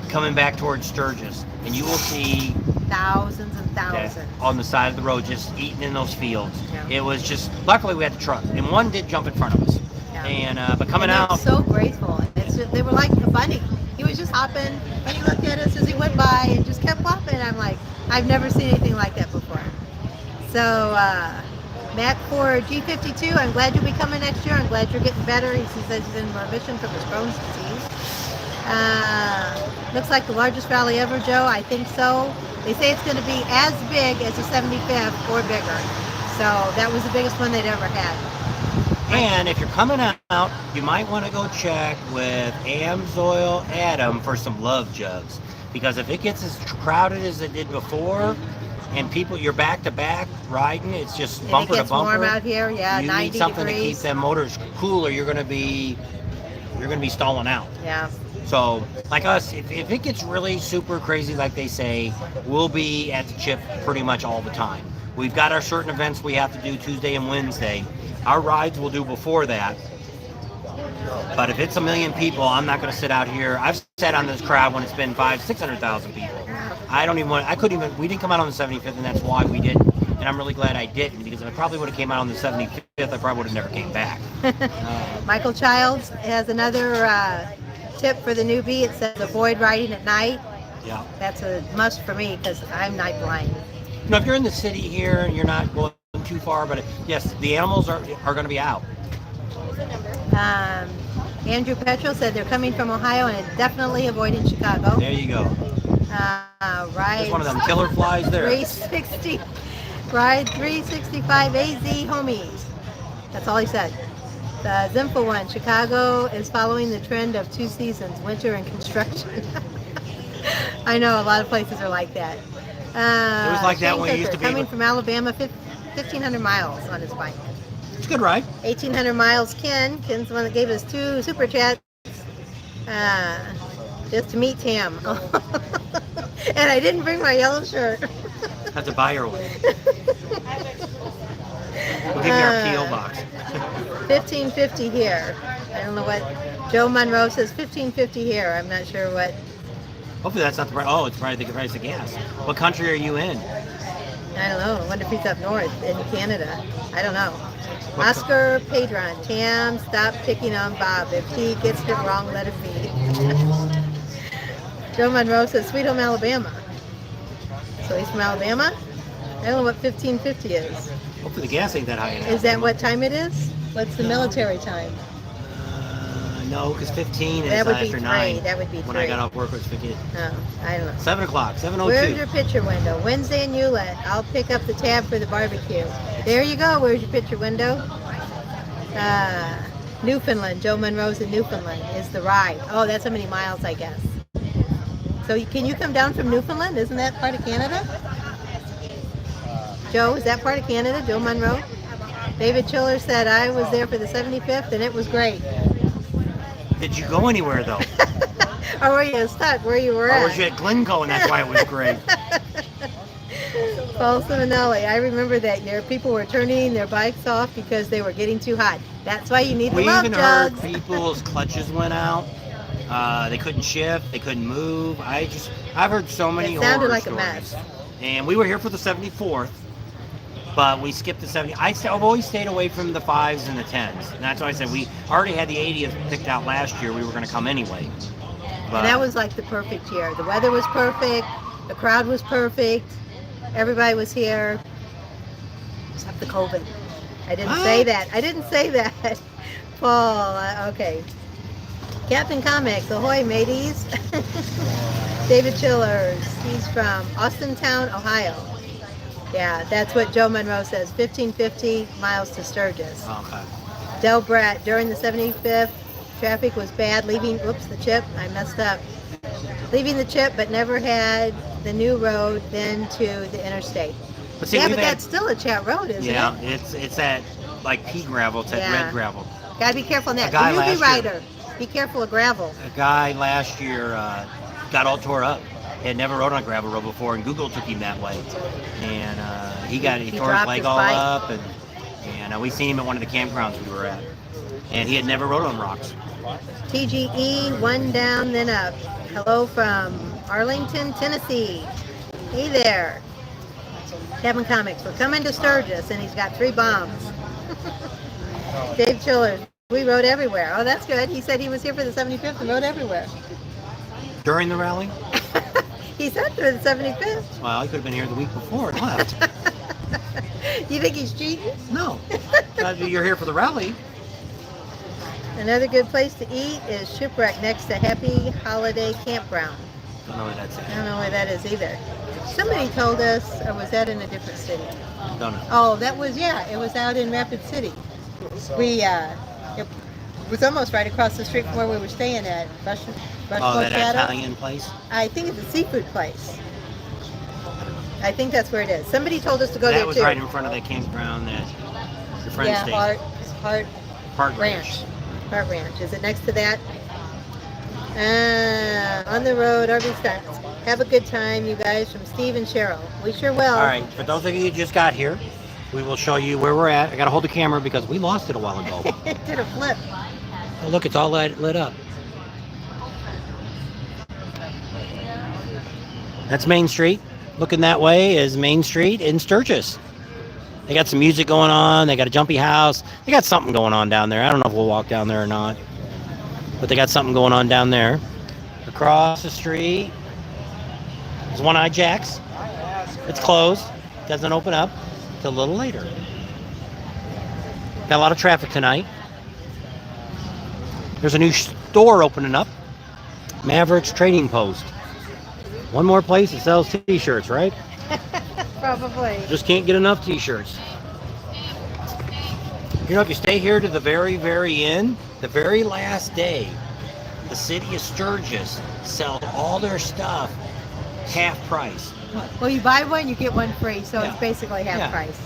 coming back towards Sturgis, and you will see Thousands and thousands. on the side of the road just eating in those fields. Yeah. It was just, luckily we had the truck, and one did jump in front of us. Yeah. And but coming And out, it's so graceful. They were like a bunny. He was just hopping, and he looked at us as he went by and just kept flopping. I'm like, I've never seen anything like that before. So, Matt for G52, I'm glad you'll be coming next year. I'm glad you're getting better. He says he's in remission from his Crohn's disease. Looks like the largest rally ever, Joe. I think so. They say it's going to be as big as the 75th or bigger. So that was the biggest one they'd ever had. and if you're coming out, you might want to go check with Amsoil Adam for some love jugs, because if it gets as crowded as it did before, and you're back to back riding, it's just And bumper it gets to bumper. warm out here, yeah, you 90 need something to keep degrees. them motors cool, or you're gonna be stalling out. Yeah. So, like us, if it gets really super crazy, like they say, we'll be at the Chip pretty much all the time. We've got our certain events we have to do Tuesday and Wednesday. Our rides we'll do before that. But if it's 1 million people, I'm not going to sit out here. I've sat on this crowd when it's been 500,000-600,000 people. We didn't come out on the 75th, and that's why we didn't. And I'm really glad I didn't, because if I probably would have came out on the 75th, I probably would have never came back. Michael Childs has another tip for the newbie. It says avoid riding at night. Yeah. That's a must for me because I'm night blind. Now, if you're in the city here and you're not going too far, but yes, the animals are going to be out. Andrew Petro said they're coming from Ohio and definitely avoiding Chicago. There you go. Right. There's one of them killer flies there. 360. Ride 365 AZ homies. That's all he said. The Zimfa one, Chicago is following the trend of 2 seasons, winter and construction. I know a lot of places are like that. It was like that Shane when you used to Tucker, be coming from Alabama, 1,500 miles on his bike. It's a good ride. 1,800 miles, Ken. Ken's the one that gave us 2 super chats just to meet Tam. And I didn't bring my yellow shirt. Have to buy her one. We'll give you our P.O. box. 1550 here. I don't know what. Joe Monroe says 1550 here. I'm not sure what. Hopefully that's not the price. Oh, it's probably the price of gas. What country are you in? I don't know. I wonder if he's up north in Canada. I don't know. What Oscar Padron. Tam, stop picking on Bob. If he gets it wrong, let it be. Joe Monroe says Sweet Home, Alabama. So he's from Alabama? I don't know what 1550 is. Hopefully the gas ain't that high enough. Is that what time it is? What's the military time? No, because 15 is That would be after 3. 9. That would be 3. When I got off work, it was 15. Oh, I don't know. 7 o'clock, 7:02. Where's your picture window? Wednesday in Hewlett. I'll pick up the tab for the barbecue. There you go. Where's your picture window? Newfoundland. Joe Monroe's in Newfoundland is the ride. Oh, that's how many miles, I guess. So can you come down from Newfoundland? Isn't that part of Canada? Joe, is that part of Canada? Joe Monroe? David Chiller said, I was there for the 75th and it was great. Did you go anywhere though? Or were you stuck where you were Or at? was you at Glencoe and that's why it was great? Paul Simonelli, I remember that year. People were turning their bikes off because they were getting too hot. That's why you need the We love even heard jugs. people's clutches went out. They couldn't shift. They couldn't move. I've heard so many It sounded horror like a stories. mess. And we were here for the 74th, but we skipped the 70. I've always stayed away from the 5s and the 10s. And that's why I said we already had the 80th picked out last year. We were going to come anyway. But And that was like the perfect year. The weather was perfect. The crowd was perfect. Everybody was here. Except the COVID. I didn't say that. I didn't say that. Paul, okay. Captain Comics, ahoy mateys. David Chillers, he's from Austintown, Ohio. Yeah, that's what Joe Monroe says, 1550 miles to Sturgis. okay. Del Bratt, during the 75th, traffic was bad, leaving, whoops, the chip, I messed up. Leaving the chip, but never had the new road, then to the interstate. But see, Yeah, we've but had- that's still a chat road, isn't yeah, it? it's that like pea gravel, it's that Yeah. red gravel. Gotta be careful on that. A guy The newbie last year- rider, be careful of gravel. A guy last year got all tore up. He had never rode on a gravel road before, and Google took him that way. And he tore his dropped leg his all bike. up, and we seen him at one of the campgrounds we were at. And he had never rode on rocks. TGE, one down, then up. Hello from Arlington, Tennessee. Hey there. Kevin Comics, we're coming to Sturgis, and he's got 3 bombs. Dave Chillers, we rode everywhere. Oh, that's good. He said he was here for the 75th and rode everywhere. During the rally? He said for the 75th. Well, he could have been here the week before and left. You think he's cheating? No. You're here for the rally. Another good place to eat is Shipwreck next to Happy Holiday Campground. Don't know where that's I at. don't know where that is either. Somebody told us, or was that in a different city? Don't know. Oh, that was, yeah, it was out in Rapid City. It was almost right across the street from where we were staying at. Oh, that Italian place? I think it's a seafood place. I think that's where it is. Somebody told us to go That there was too. right in front of that campground that your friend Yeah, stayed. Hart Ranch. Hart Ranch. Is it next to that? On the road, RV stunts. Have a good time, you guys, from Steve and Cheryl. We sure will. All right, for those of you who just got here, we will show you where we're at. I got to hold the camera because we lost it a while ago. It did a flip. Oh, look, it's all lit up. That's Main Street. Looking that way is Main Street in Sturgis. They got some music going on. They got a jumpy house. They got something going on down there. I don't know if we'll walk down there or not. But they got something going on down there. Across the street is One Eye Jack's. It's closed. Doesn't open up till a little later. Got a lot of traffic tonight. There's a new store opening up. Mavericks Trading Post. One more place that sells t-shirts, right? Probably. Just can't get enough t-shirts. You know, if you stay here to the very, very end, the very last day, the city of Sturgis sells all their stuff half price. Well, you buy one, you get one free, so Yeah. it's basically half Yeah. price.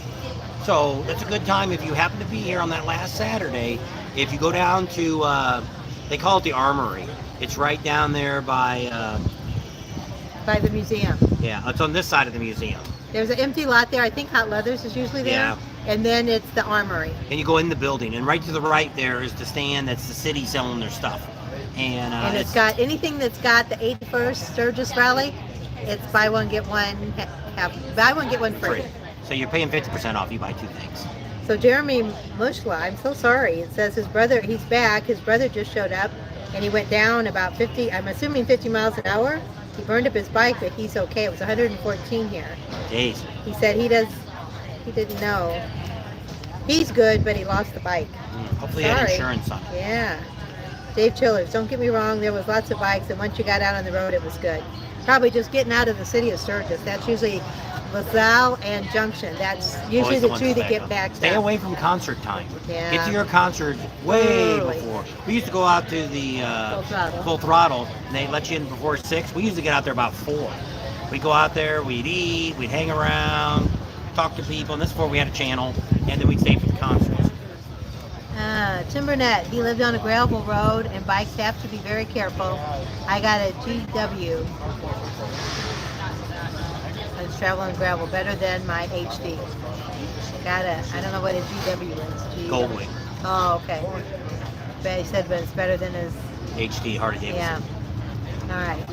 So that's a good time if you happen to be here on that last Saturday. If you go down to, they call it the Armory. It's right down there by, By the museum. yeah, it's on this side of the museum. There's an empty lot there. I think Hot Leathers is usually there. Yeah. And then it's the Armory. And you go in the building, and right to the right there is the stand that's the city selling their stuff. And, And it's got anything that's got the 81st Sturgis Rally, it's buy one, get one, buy one, get one free. free. So you're paying 50% off. You buy 2 things. So Jeremy Mushla, I'm so sorry. It says his brother, he's back. His brother just showed up and he went down about 50, I'm assuming 50 miles an hour. He burned up his bike, but he's okay. It was 114 here. Jeez. He said he didn't know. He's good, but he lost the bike. Hopefully he had Sorry. insurance on it. Yeah. Dave Chillers, don't get me wrong, there was lots of bikes, and once you got out on the road, it was good. Probably just getting out of the city of Sturgis. That's usually LaSalle and Junction. That's usually Always the ones two that back get up. backed Stay up. away from concert time. Yeah. Get to your concert way Early. before. We used to go out to the Full Throttle. and they let you in before 6. We usually get out there about 4. We'd go out there, we'd eat, we'd hang around, talk to people, and this is before we had a channel, and then we'd stay for the concerts. Timbernet, he lived on a gravel road and bikes have to be very careful. I got a GW. I was traveling gravel better than my HD. I don't know what a GW is. Goldwing. Oh, okay. But he said, but it's better than his HD Harley Davidson. Yeah. All right.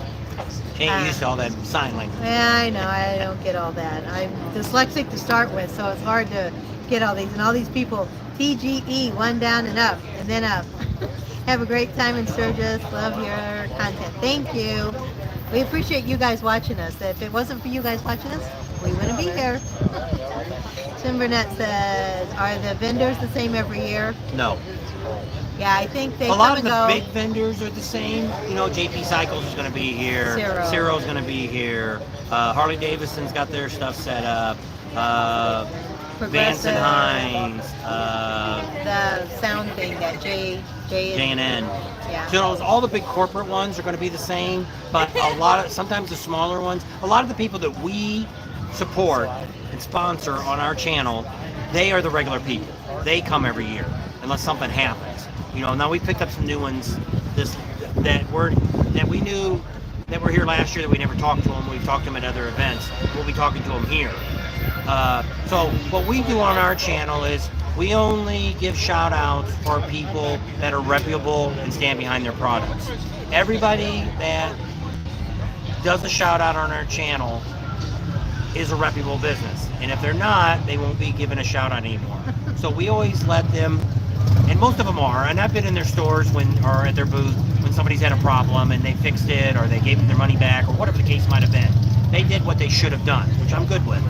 Ain't used to all that sign language. Yeah, I know. I don't get all that. I'm dyslexic to start with, so it's hard to get all these. And all these people, TGE, one down and up, and then up. Have a great time in Sturgis. Love your content. Thank you. We appreciate you guys watching us. If it wasn't for you guys watching us, we wouldn't be here. Timbernet says, are the vendors the same every year? No. Yeah, I think they a lot come of and the go. big vendors are the same. You know, JP Cycles is going to be here. Ciro's going to be here. Harley Davidson's got their stuff set up. Vance and Hines. The sound thing that J&N. Yeah. So all the big corporate ones are going to be the same, but sometimes the smaller ones, a lot of the people that we support and sponsor on our channel, they are the regular people. They come every year, unless something happens. You know, now we picked up some new ones that we knew that were here last year that we never talked to them. We've talked to them at other events. We'll be talking to them here. So what we do on our channel is we only give shout outs for people that are reputable and stand behind their products. Everybody that does a shout out on our channel is a reputable business. And if they're not, they won't be given a shout out anymore. So we always let them, and most of them are, and I've been in their stores or at their booth when somebody's had a problem and they fixed it or they gave them their money back or whatever the case might have been. They did what they should have done, which I'm good with.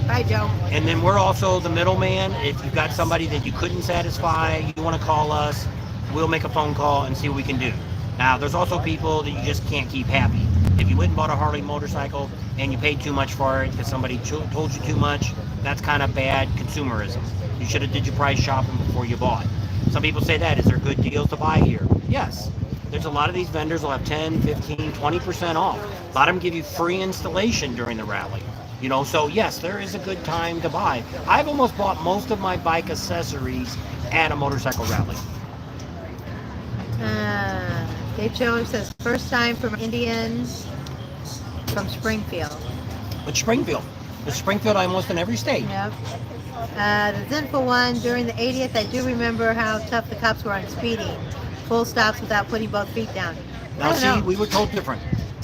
Bye, Joe. And then we're also the middleman. If you've got somebody that you couldn't satisfy, you want to call us, we'll make a phone call and see what we can do. Now, there's also people that you just can't keep happy. If you went and bought a Harley motorcycle and you paid too much for it because somebody told you too much, that's kind of bad consumerism. You should have did your price shopping before you bought. Some people say that. Is there good deals to buy here? Yes. There's a lot of these vendors will have 10, 15, 20% off. A lot of them give you free installation during the rally. You know, so yes, there is a good time to buy. I've almost bought most of my bike accessories at a motorcycle rally. Dave Chower says, first time from Indians from Springfield. But Springfield. There's Springfield almost in every state. Yep. The Zinful one, during the 80th, I do remember how tough the cops were on speeding. Full stops without putting both feet down. Now see, we were told different.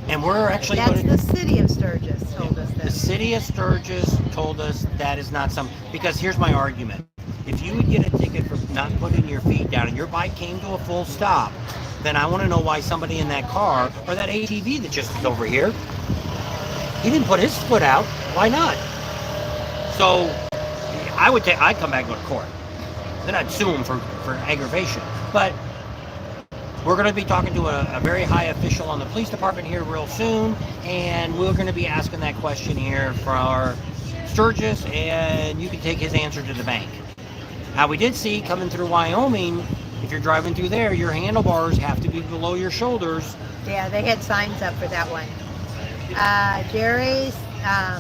And we're actually That's the city of Sturgis told us that. The city of Sturgis told us that is not some, because here's my argument. If you would get a ticket for not putting your feet down and your bike came to a full stop, then I want to know why somebody in that car or that ATV that just is over here, he didn't put his foot out. Why not? So I'd come back and go to court. Then I'd sue him for aggravation. But we're going to be talking to a very high official on the police department here real soon, and we're going to be asking that question here for our Sturgis, and you can take his answer to the bank. Now, we did see coming through Wyoming, if you're driving through there, your handlebars have to be below your shoulders. Yeah, they had signs up for that one. Jerry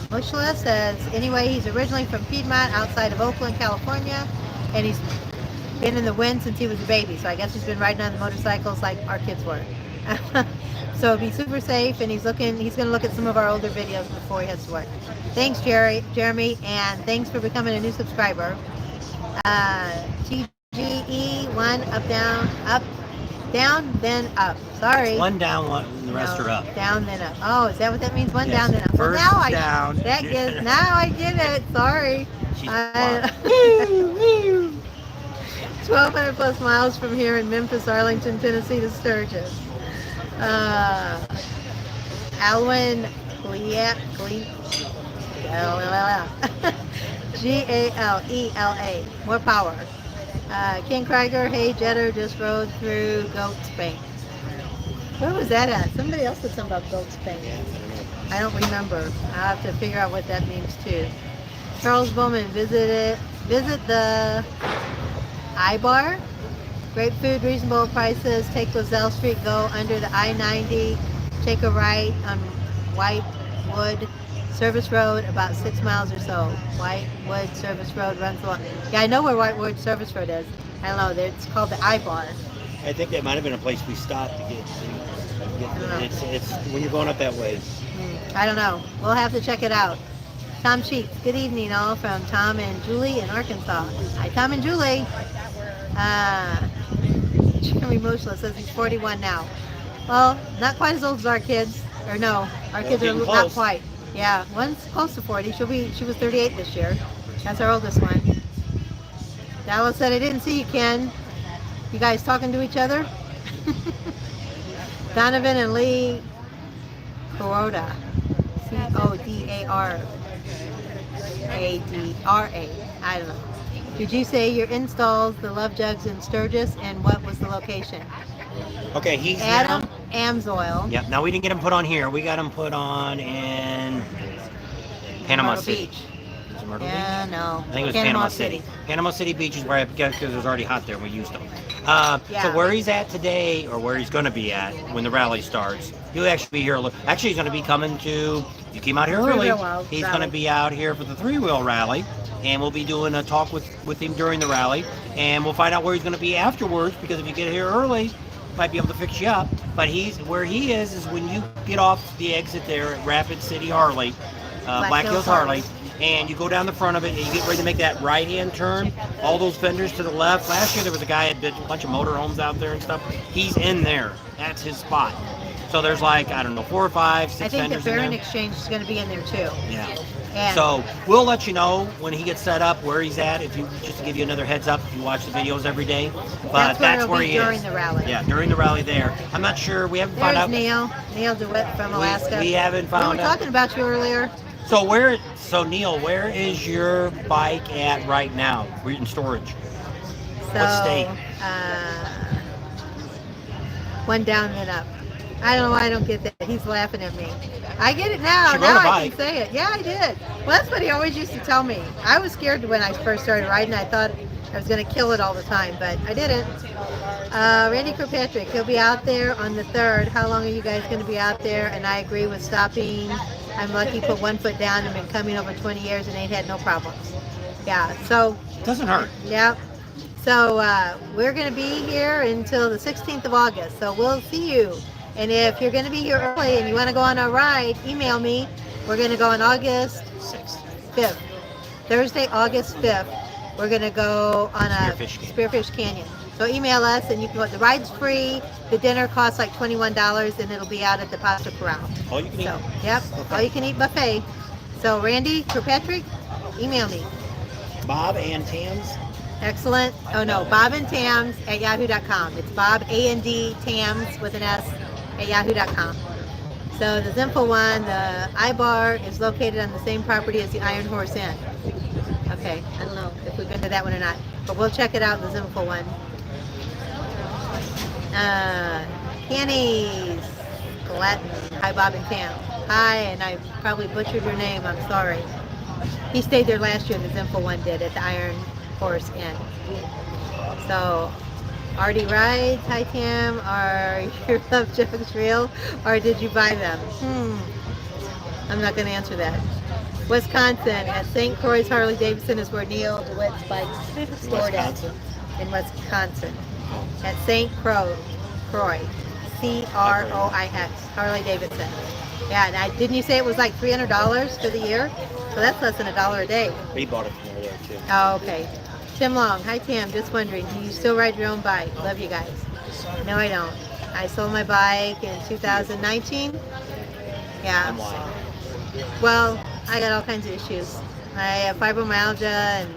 Mushla says, anyway, he's originally from Piedmont, outside of Oakland, California, and he's been in the wind since he was a baby, so I guess he's been riding on the motorcycles like our kids were. So be super safe, and he's going to look at some of our older videos before he heads to work. Thanks, Jeremy, and thanks for becoming a new subscriber. TGE, one, up, down, then up. Sorry. One down, the rest are up. Down, then up. Oh, is that what that means? One Yes. down, then up. First Well, now down. now I get it. Sorry. She's 1,200 plus miles from here in Memphis, Arlington, Tennessee to Sturgis. Alwyn Galela. More power. Ken Krieger, hey Jetter, just rode through Goats Bank. Where was that at? Somebody else said something about Goats Bank. I don't remember. I'll have to figure out what that means too. Charles Bowman, visit the I-Bar. Great food, reasonable prices. Take Lozelle Street, go under the I-90, take a right on Whitewood Service Road, about 6 miles or so. Whitewood Service Road runs along. Yeah, I know where Whitewood Service Road is. I don't know. It's called the I-Bar. I think that might have been a place we stopped to get. It's when you're going up that way. I don't know. We'll have to check it out. Tom Sheets. Good evening, all, from Tom and Julie in Arkansas. Hi, Tom and Julie. Jeremy Moshla says he's 41 now. Well, not quite as old as our kids. Or no, our kids are not quite. Yeah, one's close to 40. She was 38 this year. That's our oldest one. Dallas said, I didn't see you, Ken. You guys talking to each other? Donovan and Lee Kuroda. Codara. I don't know. Did you say your installs the love jugs in Sturgis, and what was the location? Okay, he's Adam Amsoil. Yep. Now we didn't get him put on here. We got him put on in Panama City. Beach. Is it Myrtle Beach? Yeah, no. I think it was Panama City. Panama City Beach is where I guess because it was already hot there and we used them. So where he's at today, or where he's going to be at when the rally starts, he'll actually be here. Actually, he's going to be coming to. You came out here early. He's going to be out here for the three-wheel rally, and we'll be doing a talk with him during the rally, and we'll find out where he's going to be afterwards. Because if you get here early, might be able to fix you up. But where he is when you get off the exit there at Rapid City Harley, Black Hills Harley. And you go down the front of it and you get ready to make that right-hand turn. All those fenders to the left. Last year there was a guy that did a bunch of motorhomes out there and stuff. He's in there. That's his spot. So there's like, I don't know, 4 or 5, 6 fenders in there. I think the Bearing Exchange is going to be in there too. Yeah. And so we'll let you know when he gets set up where he's at. Just to give you another heads up if you watch the videos every day. But that's where he is. During the rally. Yeah, during the rally there. I'm not sure. We haven't found out. Neil DeWitt from Alaska. We haven't found out. We were talking about you earlier. So Neil, where is your bike at right now? We're in storage. What state? One down and up. I don't know why I don't get that. He's laughing at me. I get it now. She rode now a I bike. can say it. Yeah, I did. Well, that's what he always used to tell me. I was scared when I first started riding. I thought I was going to kill it all the time, but I didn't. Randy Kirkpatrick, he'll be out there on the 3rd. How long are you guys going to be out there? And I agree with stopping. I'm lucky, put 1 foot down and been coming over 20 years and ain't had no problems. Yeah, so. Doesn't hurt. Yeah. So we're going to be here until the 16th of August. So we'll see you. And if you're going to be here early and you want to go on a ride, email me. We're going to go on August 5th. Thursday, August 5th. We're going to go on a Spearfish Canyon. So email us and you can go. The ride's free. The dinner costs like $21 and it'll be out at the Pasta Corral. All you can eat. Yep. Okay. All you can eat buffet. So Randy Kirkpatrick, email me. Bob and Tams. Excellent. Oh no, Bob and Tams at yahoo.com. It's Bob A&D Tams with an S at yahoo.com. So the Zinful one, the I-Bar, is located on the same property as the Iron Horse Inn. Okay, I don't know if we've been to that one or not, but we'll check it out, the Zinful one. Kenny's Latin. Hi, Bob and Tam. Hi, and I probably butchered your name. I'm sorry. He stayed there last year, the Zinful one did, at the Iron Horse Inn. So, Artie rides. Hi, Tam. Are your love jugs real, or did you buy them? I'm not going to answer that. Wisconsin, at St. Croix Harley Davidson is where Neil DeWitt's bike's stored at. In Wisconsin. At St. Croix, Croix, Croix, Harley Davidson. Yeah, and didn't you say it was like $300 for the year? So that's less than $1 a day. We bought it from there too. Oh, okay. Tim Long, hi Tim, just wondering, do you still ride your own bike? Love you guys. No, I don't. I sold my bike in 2019. Yeah. And why? Well, I got all kinds of issues. I have fibromyalgia and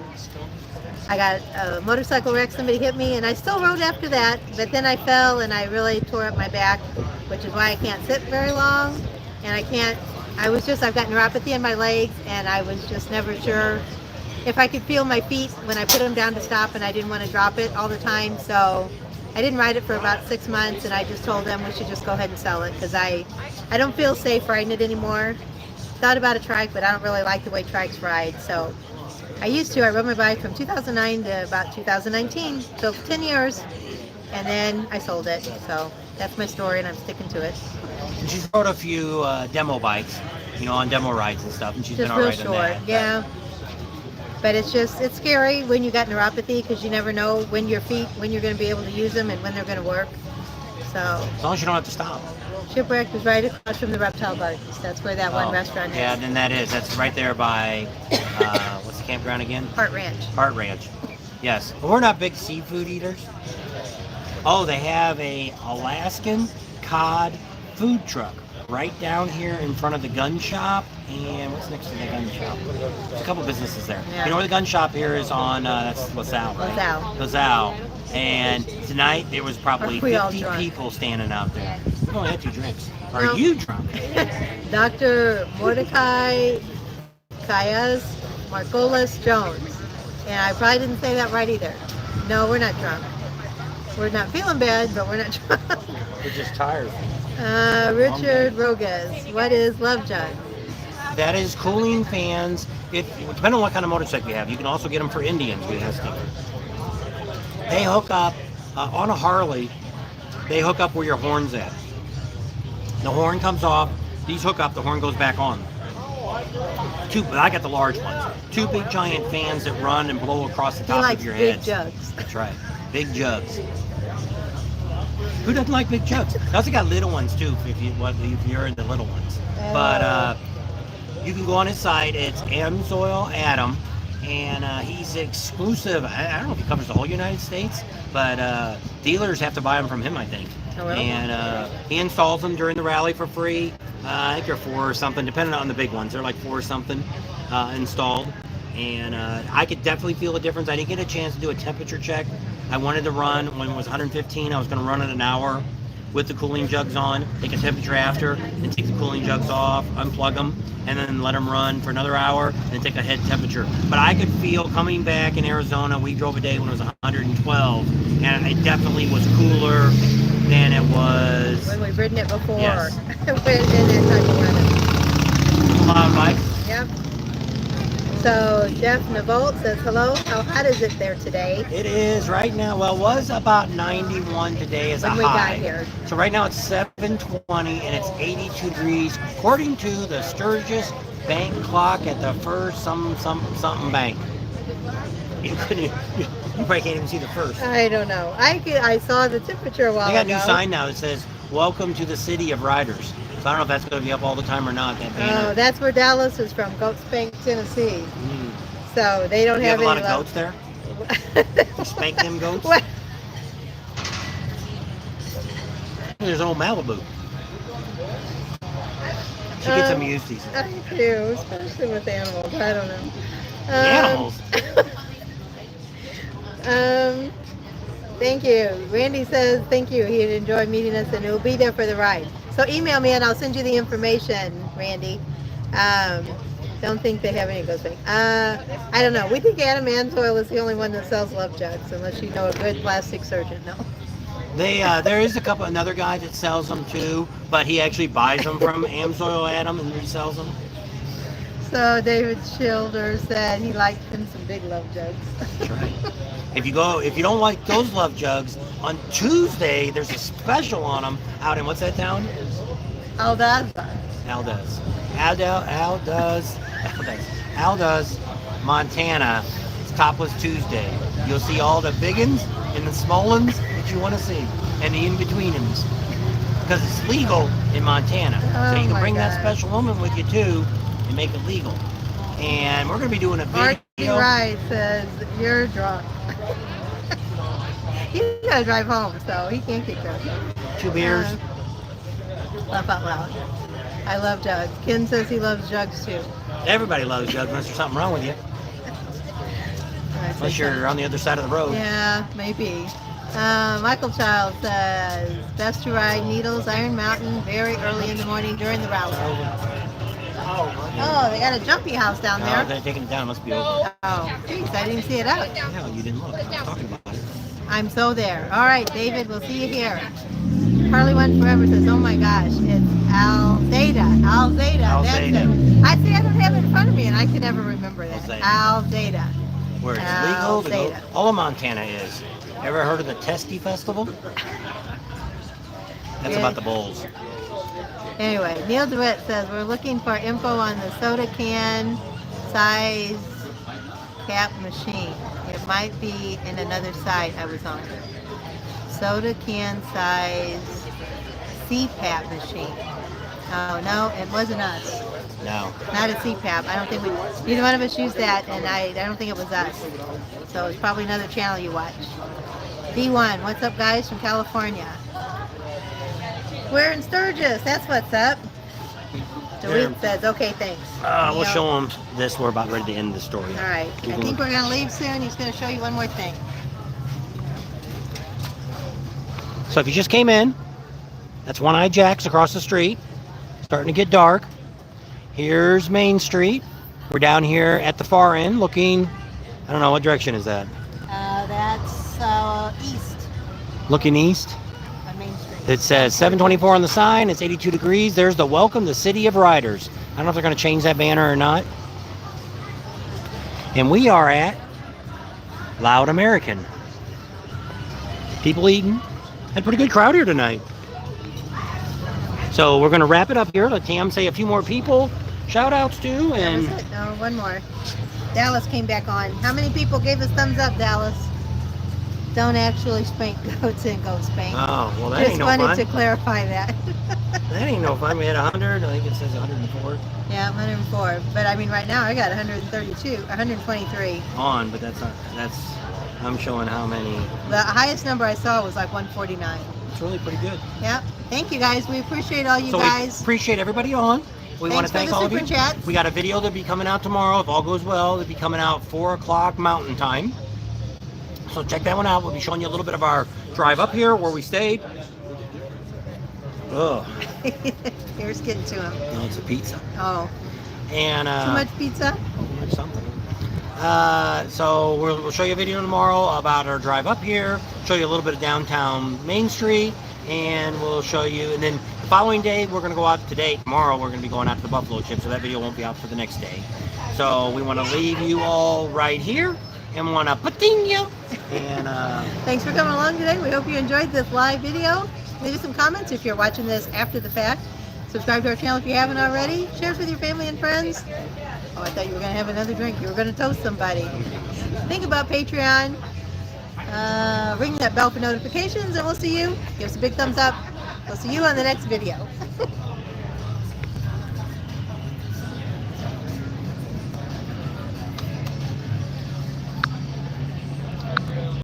I got a motorcycle wreck, somebody hit me, and I still rode after that, but then I fell and I really tore up my back, which is why I can't sit very long, and I've got neuropathy in my legs, and I was just never sure if I could feel my feet when I put them down to stop, and I didn't want to drop it all the time, so I didn't ride it for about 6 months, and I just told them we should just go ahead and sell it, because I don't feel safe riding it anymore. Thought about a trike, but I don't really like the way trikes ride, so I rode my bike from 2009 to about 2019, so for 10 years, and then I sold it. So that's my story, and I'm sticking to it. She's rode a few demo bikes. on demo rides and stuff, and she's Just been all real right short, on that. yeah. But it's scary when you got neuropathy because you never know when you're going to be able to use them and when they're going to work. So As long as you don't have to stop. Shipwreck is right across from the Reptile Gardens. That's where that one restaurant is. Yeah, then that's right there by, what's the campground again? Heart Ranch. Heart Ranch. Yes. But we're not big seafood eaters. Oh, they have a Alaskan cod food truck right down here in front of the gun shop. And what's next to the gun shop? There's a couple businesses there. Yeah. You know where the gun shop here is on, that's LaSalle, right? LaSalle. And tonight there was probably 50 people standing out there. We only had 2 drinks. Are you drunk? Dr. Mordecai Cayas Marcolas Jones. And I probably didn't say that right either. No, we're not drunk. We're not feeling bad, but we're not drunk. We're just tired. Richard Rogas, what is Love Jug? That is cooling fans. Depending on what kind of motorcycle you have, you can also get them for Indians. We have stickers. They hook up on a Harley. They hook up where your horn's at. The horn comes off. These hook up. The horn goes back on. I got the large ones. 2 big giant fans that run and blow across the top of your head. Big jugs. That's right. Big jugs. Who doesn't like big jugs? They also got little ones too. If you're in the little ones. But you can go on his site. It's Amsoil Adam, and he's exclusive. I don't know if he covers the whole United States, but dealers have to buy them from him, I think. Oh, really? And he installs them during the rally for free. I think they're 4 or something, depending on the big ones. They're like 4 or something installed. And I could definitely feel the difference. I didn't get a chance to do a temperature check. I wanted to run when it was 115. I was going to run it an hour with the cooling jugs on, take a temperature after, then take the cooling jugs off, unplug them, and then let them run for another hour, and then take a head temperature. But I could feel coming back in Arizona, we drove a day when it was 112, and it definitely was cooler than it was when we've ridden it before. Yes. When in that type of weather. Loud Mike. Yep. So Jeff Navolt says, hello, how hot is it there today? It is right now, well, it was about 91 today as a high. When we got here. So right now it's 7:20 and it's 82 degrees, according to the Sturgis bank clock at the first something bank. You probably can't even see the first. I don't know. I saw the temperature a while ago. They got a new sign now that says, welcome to the city of riders. So I don't know if that's going to be up all the time or not, that banner. Oh, that's where Dallas is from, Goats Bank, Tennessee. So they don't You have have a lot any of goats there? You spank them goats? What? There's an old Malibu. She gets amused these days. I do, especially with animals. I don't know. Animals? Thank you. Randy says thank you. He'd enjoy meeting us and he'll be there for the ride. So email me and I'll send you the information, Randy. Don't think they have any Ghost Bank. I don't know. We think Adam Ansoil is the only one that sells love jugs, unless you know a good plastic surgeon. No. There is another guy that sells them too, but he actually buys them from Amsoil Adam and resells them. So David Schilder said he liked them some big love jugs. That's right. If you don't like those love jugs, on Tuesday there's a special on them out in, what's that town? Aldaz, Montana. It's Topless Tuesday. You'll see all the big uns and the small ones that you want to see, and the in-between-uns. Because it's legal in Montana. So you can bring that special woman with you too and make it legal. And we're going to be doing a video. Marty Wright says, you're drunk. He's got to drive home, so he can't keep drunk. 2 beers. Laugh out loud. I love jugs. Ken says he loves jugs too. Everybody loves jugs unless there's something wrong with you. Unless you're on the other side of the road. Yeah, maybe. Michael Child says, best to ride Needles, Iron Mountain, very early in the morning during the rally. Oh, they got a jumpy house down there. No, they're taking it down. It must be over. Oh, geez, I didn't see it up. Yeah, you didn't look. I was talking about it. I'm so there. All right, David, we'll see you here. Harley One Forever says, oh my gosh, it's Al Zeta. That's it. I see, I don't have it in front of me, and I can never remember that. Al Zeta. Where it's legal to go. All of Montana is. Ever heard of the Testy Festival? That's about the bulls. Anyway, Neil DeWitt says we're looking for info on the soda can size cap machine. It might be in another site I was on. Soda can size CPAP machine. Oh no, it wasn't us. No. Not a CPAP. I don't think neither one of us used that, and I don't think it was us. So it's probably another channel you watch. D1, what's up, guys from California? We're in Sturgis. That's what's up. DeWitt says, okay, thanks. We'll show them this. We're about ready to end the story. All right. I think we're going to leave soon. He's going to show you one more thing. So if you just came in, that's One-Eye Jack's across the street. Starting to get dark. Here's Main Street. We're down here at the far end looking, I don't know, what direction is that? That's east Looking east. on Main Street. It says 724 on the sign. It's 82 degrees. There's the Welcome to City of Riders. I don't know if they're going to change that banner or not. And we are at Loud American. People eating. Had a pretty good crowd here tonight. So we're going to wrap it up here. Let Tam say a few more people. Shout outs to. And That was it. No, one more. Dallas came back on. How many people gave us thumbs up, Dallas? Don't actually spank goats in Goat Spank. oh, well, that Just ain't no wanted fun. to clarify that. That ain't no fun. We had 100. I think it says 104 Yeah, 104. But I mean, right now I got 132, 123. on, but that's not. That's. I'm showing how many. The highest number I saw was like 149. It's really pretty good. Yep. Thank you guys. We appreciate all you So we guys. appreciate everybody on. We want to Thanks for thank the all of you. super chats. We got a video that'll be coming out tomorrow. If all goes well, it'll be coming out 4 o'clock Mountain Time. So check that one out. We'll be showing you a little bit of our drive up here where we stayed. Ugh. Here's getting to him. No, it's a pizza. Oh, And too much pizza? something. So we'll show you a video tomorrow about our drive up here. Show you a little bit of downtown Main Street, and we'll show you. And then the following day, we're going to go out today. Tomorrow, we're going to be going out to the Buffalo Chip, so that video won't be out for the next day. So we want to leave you all right here, and want to pating you. And Thanks for coming along today. We hope you enjoyed this live video. Leave us some comments if you're watching this after the fact. Subscribe to our channel if you haven't already. Share us with your family and friends. Oh, I thought you were going to have another drink. You were going to toast somebody. Think about Patreon. Ring that bell for notifications, and we'll see you. Give us a big thumbs up. We'll see you on the next video.